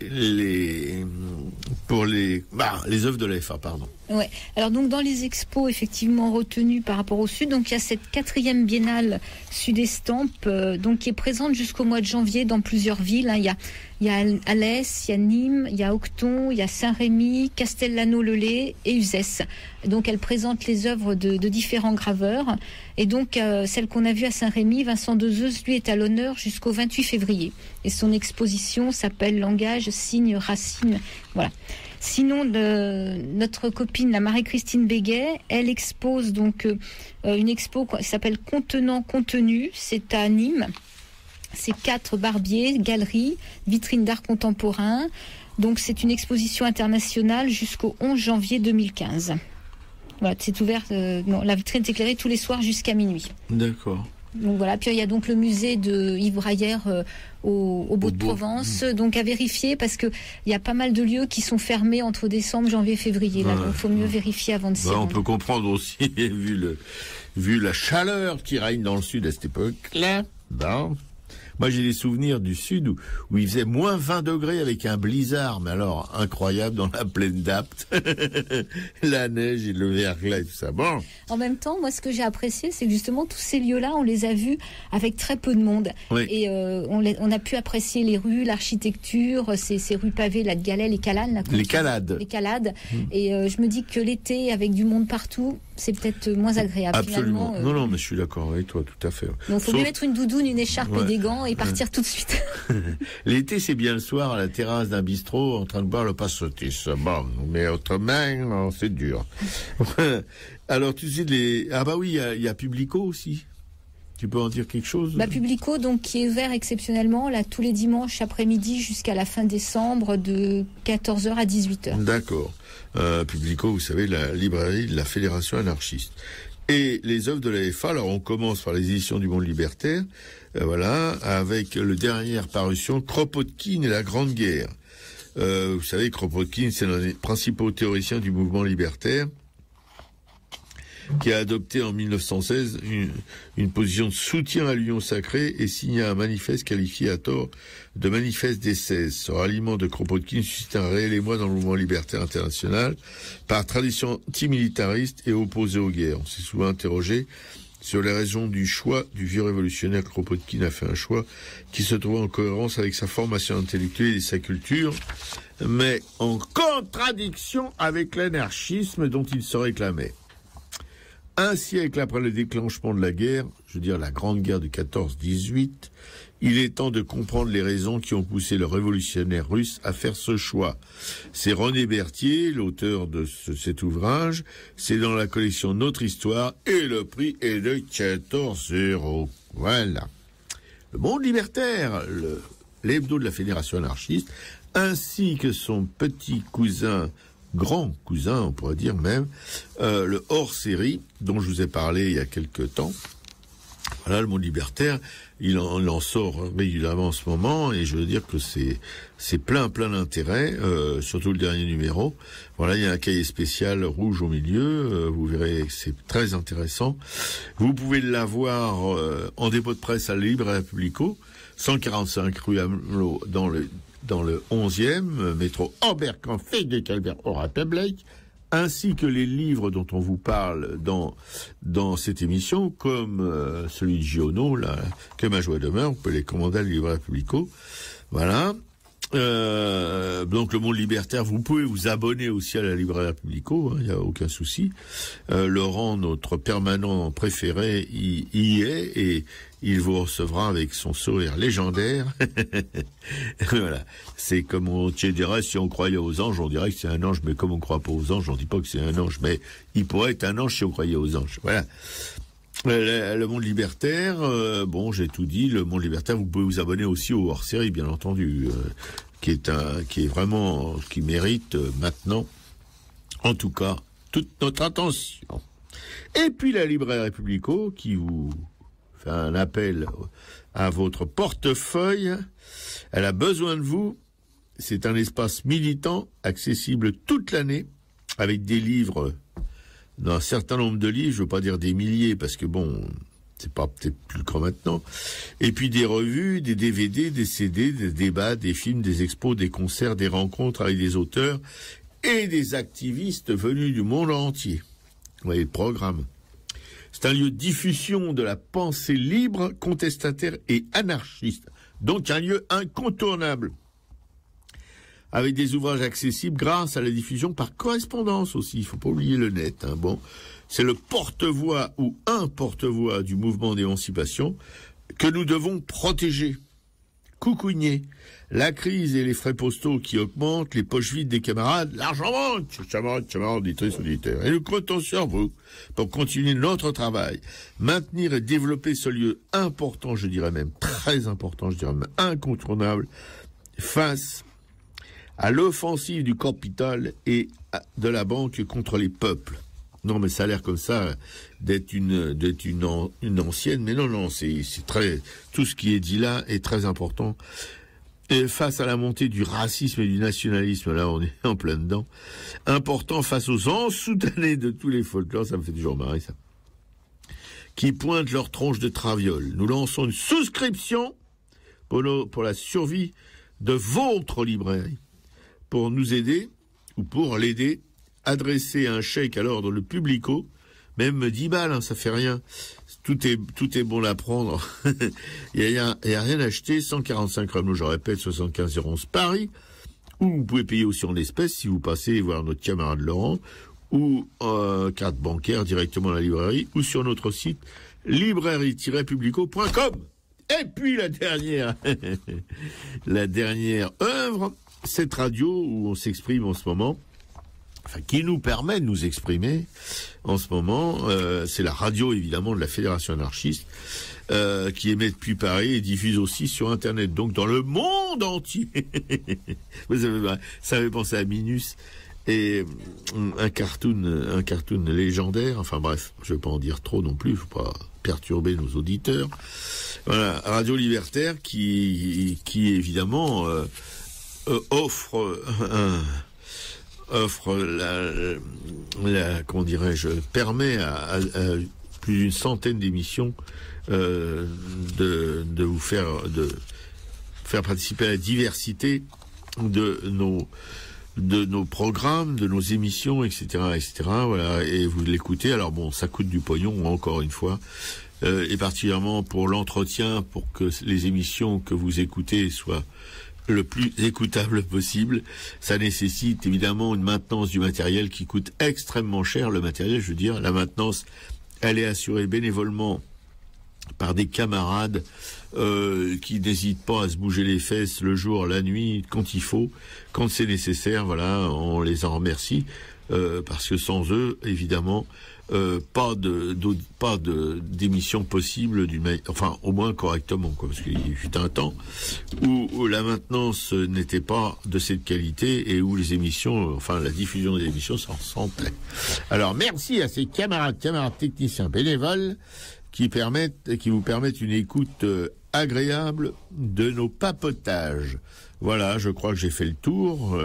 œuvres de la FA, pardon. Ouais. Alors donc dans les expos effectivement retenues par rapport au Sud, donc il y a cette 4e biennale Sud-Estampe, donc qui est présente jusqu'au mois de janvier dans plusieurs villes. Hein. Il y a Alès, il y a Nîmes, il y a Octon, il y a Saint-Rémy, Castellano-le-Lay et Uzès. Donc elle présente les œuvres de différents graveurs. Et donc celle qu'on a vue à Saint-Rémy, Vincent Dezeuse, lui est à l'honneur jusqu'au 28 février. Et son exposition s'appelle Langage, signes, racines. Voilà. Sinon, notre copine, la Marie-Christine Béguet, elle expose donc une expo qui s'appelle Contenant Contenu. C'est à Nîmes. C'est 4 barbiers, galeries, vitrines d'art contemporain. Donc c'est une exposition internationale jusqu'au 11 janvier 2015. Voilà, c'est ouvert. La vitrine est éclairée tous les soirs jusqu'à minuit. D'accord. Donc voilà, puis il y a donc le musée de Yves Braillère au Beau-de-Provence, donc à vérifier parce que il y a pas mal de lieux qui sont fermés entre décembre, janvier, février. Là, donc il faut mieux vérifier avant de s'y rendre. On peut comprendre aussi, vu la chaleur qui règne dans le Sud à cette époque-là. Bon. Moi, j'ai des souvenirs du Sud où il faisait moins 20 degrés avec un blizzard, mais alors incroyable, dans la plaine d'Apt. La neige et le verglas et tout ça. Bon. En même temps, moi, ce que j'ai apprécié, c'est que justement, tous ces lieux-là, on les a vus avec très peu de monde. Oui. Et on a pu apprécier les rues, l'architecture, ces rues pavées, là, de galets, les calanes. Les calades. Les calades. Et je me dis que l'été, avec du monde partout, c'est peut-être moins agréable. Absolument. Non, mais je suis d'accord avec toi, tout à fait. Donc, il faut mieux mettre une doudoune, une écharpe et des gants et partir tout de suite. L'été, c'est bien le soir à la terrasse d'un bistrot en train de boire le passotis. Bon, mais autrement, non, c'est dur. Alors, tu sais, ah bah oui, il y a Publico aussi. Tu peux en dire quelque chose? Publico, donc, qui est ouvert exceptionnellement, là, tous les dimanches après-midi jusqu'à la fin décembre, de 14h à 18h. D'accord. Publico, vous savez, la librairie de la Fédération anarchiste. Et les œuvres de la FA, alors on commence par les éditions du Monde Libertaire, voilà, avec le dernière parution, Kropotkin et la Grande Guerre. Vous savez, Kropotkin, c'est l'un des principaux théoriciens du mouvement libertaire, qui a adopté en 1916 une position de soutien à l'union sacrée et signé un manifeste qualifié à tort de manifeste des 16. Ce ralliement de Kropotkin suscite un réel émoi dans le mouvement libertaire international par tradition antimilitariste et opposé aux guerres. On s'est souvent interrogé sur les raisons du choix du vieux révolutionnaire. Kropotkin a fait un choix qui se trouve en cohérence avec sa formation intellectuelle et sa culture, mais en contradiction avec l'anarchisme dont il se réclamait. Un siècle après le déclenchement de la guerre, je veux dire la Grande Guerre de 14-18, il est temps de comprendre les raisons qui ont poussé le révolutionnaire russe à faire ce choix. C'est René Berthier, l'auteur de cet ouvrage, c'est dans la collection Notre Histoire, et le prix est de 14 €. Voilà. Le Monde Libertaire, l'hebdo de la Fédération anarchiste, ainsi que son petit cousin, grand cousin, on pourrait dire même, le hors-série, dont je vous ai parlé il y a quelque temps. Voilà, le Monde Libertaire, il en sort régulièrement en ce moment, et je veux dire que c'est plein d'intérêt, surtout le dernier numéro. Voilà, il y a un cahier spécial rouge au milieu, vous verrez que c'est très intéressant. Vous pouvez l'avoir en dépôt de presse à la Librairie Publico, 145 rue Amelot, dans le 11e, métro Oberkampf de Calvert au République, ainsi que les livres dont on vous parle dans cette émission, comme celui de Giono, là, que ma joie demeure, vous pouvez les commander à la Librairie Publico. Voilà. Donc le Monde Libertaire, vous pouvez vous abonner aussi à la Librairie Publico, il n'y a aucun souci. Laurent, notre permanent préféré, y est, et il vous recevra avec son sourire légendaire. Voilà. C'est comme on dirait, si on croyait aux anges, on dirait que c'est un ange, mais comme on ne croit pas aux anges, on ne dit pas que c'est un ange, mais il pourrait être un ange si on croyait aux anges. Voilà. Le Monde Libertaire, bon, j'ai tout dit. Le Monde Libertaire, vous pouvez vous abonner aussi au hors-série, bien entendu, qui mérite maintenant, en tout cas, toute notre attention. Et puis la Librairie Publico, qui vous fait un appel à votre portefeuille. Elle a besoin de vous. C'est un espace militant, accessible toute l'année, avec des livres, d'un certain nombre de livres, je veux pas dire des milliers, parce que bon, c'est pas peut-être plus le cas maintenant. Et puis des revues, des DVD, des CD, des débats, des films, des expos, des concerts, des rencontres avec des auteurs et des activistes venus du monde entier. Vous voyez le programme. C'est un lieu de diffusion de la pensée libre, contestataire et anarchiste. Donc un lieu incontournable. Avec des ouvrages accessibles grâce à la diffusion par correspondance aussi. Il faut pas oublier le net. Bon, c'est le porte-voix ou un porte-voix du mouvement d'émancipation que nous devons protéger. Coucougner. La crise et les frais postaux qui augmentent, les poches vides des camarades, l'argent manque, camarades, auditrices, auditeurs. Et nous comptons sur vous pour continuer notre travail. Maintenir et développer ce lieu important, je dirais même très important, je dirais même incontournable, face à l'offensive du capital et de la banque contre les peuples. Non, mais ça a l'air comme ça d'être une ancienne, mais non, c'est très, tout ce qui est dit là est très important. Et face à la montée du racisme et du nationalisme, là on est en plein dedans, important face aux ensoutanés de tous les folklores, ça me fait toujours marrer ça, qui pointent leur tronche de traviole. Nous lançons une souscription pour la survie de votre librairie. Pour nous aider, ou pour l'aider, adressez un chèque à l'ordre le Publico, même 10 balles, ça fait rien. Tout est bon à prendre. Il y a rien à acheter, 145 Rameau, je répète, 75 011 Paris, ou vous pouvez payer aussi en espèces si vous passez voir notre camarade Laurent, ou carte bancaire directement à la librairie, ou sur notre site librairie-publico.com. Et puis la dernière œuvre, cette radio où on s'exprime en ce moment, enfin qui nous permet de nous exprimer en ce moment, c'est la radio évidemment de la Fédération anarchiste, qui émet depuis Paris et diffuse aussi sur Internet, donc dans le monde entier. Ça avait pensé à Minus et un cartoon légendaire. Enfin bref, je vais pas en dire trop non plus, faut pas perturber nos auditeurs. Voilà, Radio Libertaire qui évidemment offre comment dirais-je, permet à plus d'une centaine d'émissions de vous faire participer à la diversité de nos programmes, de nos émissions, etc., voilà, et vous l'écoutez. Alors bon, ça coûte du pognon, encore une fois, et particulièrement pour l'entretien, pour que les émissions que vous écoutez soient le plus écoutable possible. Ça nécessite évidemment une maintenance du matériel qui coûte extrêmement cher. Le matériel, je veux dire, la maintenance, elle est assurée bénévolement par des camarades qui n'hésitent pas à se bouger les fesses le jour, la nuit, quand il faut, quand c'est nécessaire. Voilà, on les en remercie parce que sans eux, évidemment, pas d'émission possible, enfin au moins correctement, quoi, parce qu'il fut un temps où la maintenance n'était pas de cette qualité et où les émissions, enfin la diffusion des émissions s'en ressentait. Alors merci à ces camarades techniciens bénévoles qui vous permettent une écoute agréable de nos papotages. Voilà, je crois que j'ai fait le tour.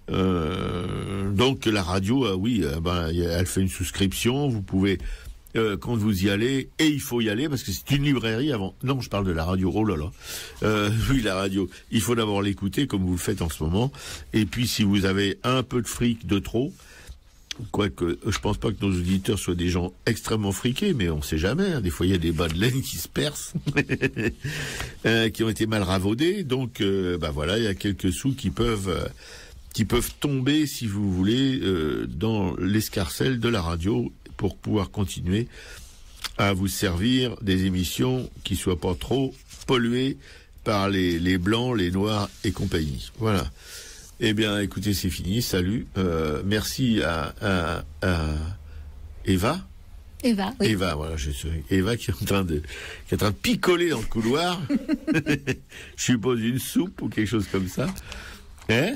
Donc la radio, oui, elle fait une souscription. Vous pouvez, quand vous y allez, et il faut y aller parce que c'est une librairie avant. Non, je parle de la radio. Oh là là. Oui, la radio. Il faut d'abord l'écouter comme vous le faites en ce moment. Et puis, si vous avez un peu de fric de trop, quoique je pense pas que nos auditeurs soient des gens extrêmement friqués, mais on sait jamais, hein. Des fois il y a des bas de laine qui se percent qui ont été mal ravaudés, donc voilà, il y a quelques sous qui peuvent tomber, si vous voulez, dans l'escarcelle de la radio pour pouvoir continuer à vous servir des émissions qui soient pas trop polluées par les blancs, les noirs et compagnie. Voilà. Eh bien, écoutez, c'est fini. Salut. Merci à Eva. Eva, oui. Eva, voilà, Eva qui est en train de picoler dans le couloir. Je suppose une soupe ou quelque chose comme ça. Hein?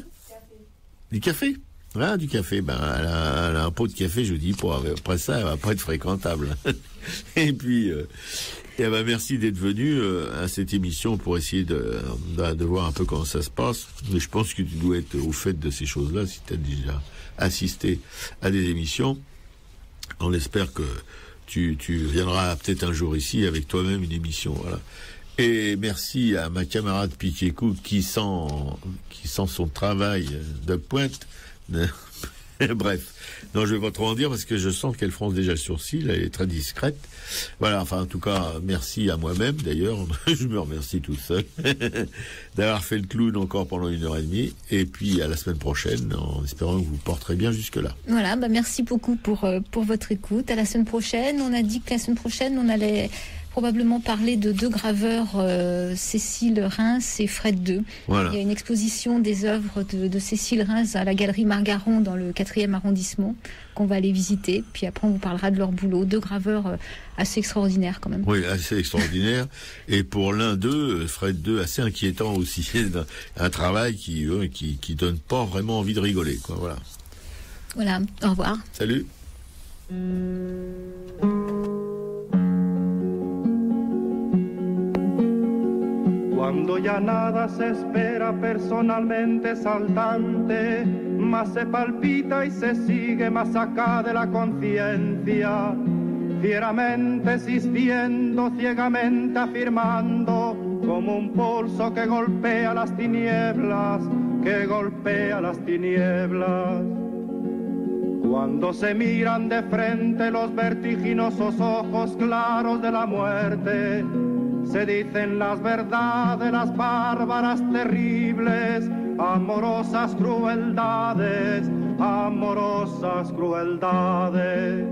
Du café? Ah, du café. Elle a un pot de café, je vous dis, après ça, elle va pas être fréquentable. Et puis, merci d'être venu à cette émission pour essayer de voir un peu comment ça se passe. Mais je pense que tu dois être au fait de ces choses-là si tu as déjà assisté à des émissions. On espère que tu viendras peut-être un jour ici avec toi-même une émission. Voilà. Et merci à ma camarade Piquet-Coup qui sent son travail de pointe. Bref. Non, je vais pas trop en dire parce que je sens qu'elle fronce déjà le sourcil, elle est très discrète. Voilà, enfin, en tout cas, merci à moi-même, d'ailleurs. Je me remercie tout seul d'avoir fait le clown encore pendant 1h30. Et puis, à la semaine prochaine, en espérant que vous porterez bien jusque-là. Voilà, merci beaucoup pour votre écoute. À la semaine prochaine. On a dit que la semaine prochaine, on allait probablement parler de deux graveurs, Cécile Reims et Fred II. Voilà. Il y a une exposition des œuvres de Cécile Reims à la galerie Margaron dans le 4e arrondissement qu'on va aller visiter. Puis après, on vous parlera de leur boulot. Deux graveurs assez extraordinaires quand même. Oui, assez extraordinaires. Et pour l'un d'eux, Fred II, assez inquiétant aussi. Un travail qui donne pas vraiment envie de rigoler, quoi. Voilà. Voilà. Au revoir. Salut. Cuando ya nada se espera personalmente saltante, más se palpita y se sigue más acá de la conciencia, fieramente existiendo, ciegamente afirmando, como un pulso que golpea las tinieblas, que golpea las tinieblas. Cuando se miran de frente los vertiginosos ojos claros de la muerte, se dicen las verdades, las bárbaras, terribles, amorosas crueldades, amorosas crueldades.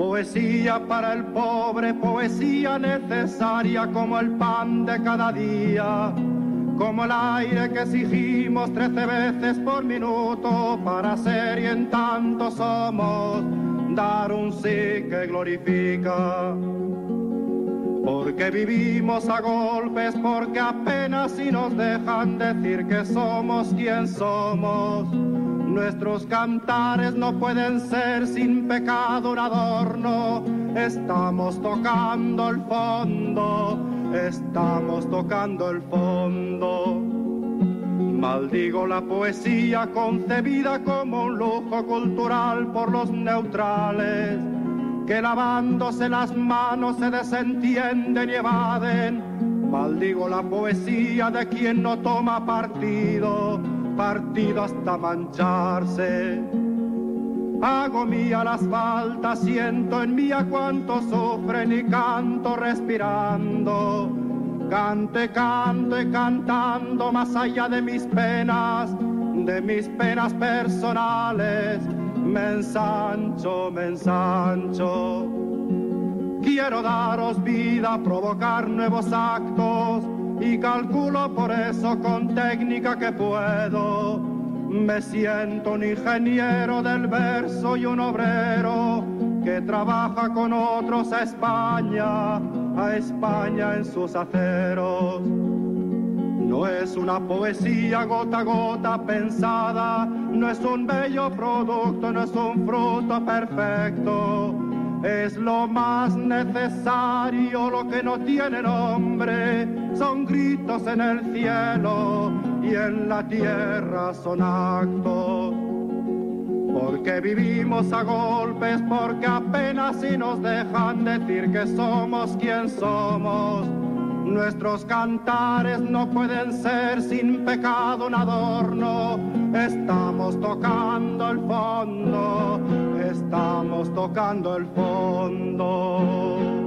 Poesía para el pobre, poesía necesaria como el pan de cada día, como el aire que exigimos 13 veces por minuto para ser y en tanto somos, dar un sí que glorifica. Porque vivimos a golpes, porque apenas si nos dejan decir que somos quien somos. Nuestros cantares no pueden ser sin pecado un adorno. Estamos tocando el fondo, estamos tocando el fondo. Maldigo la poesía concebida como un lujo cultural por los neutrales, que lavándose las manos se desentienden y evaden. Maldigo la poesía de quien no toma partido, partido hasta mancharse. Hago mía las faltas, siento en mí a cuantos sufren y canto respirando. Cante, canto y cantando más allá de mis penas personales. Me ensancho, me ensancho. Quiero daros vida, provocar nuevos actos y calculo por eso con técnica que puedo. Me siento un ingeniero del verso y un obrero que trabaja con otros a España en sus aceros. No es una poesía gota a gota pensada, no es un bello producto, no es un fruto perfecto. Es lo más necesario, lo que no tiene nombre, son gritos en el cielo y en la tierra son actos. Porque vivimos a golpes, porque apenas si nos dejan decir que somos quien somos. Nuestros cantares no pueden ser sin pecado un adorno. Estamos tocando el fondo, estamos tocando el fondo.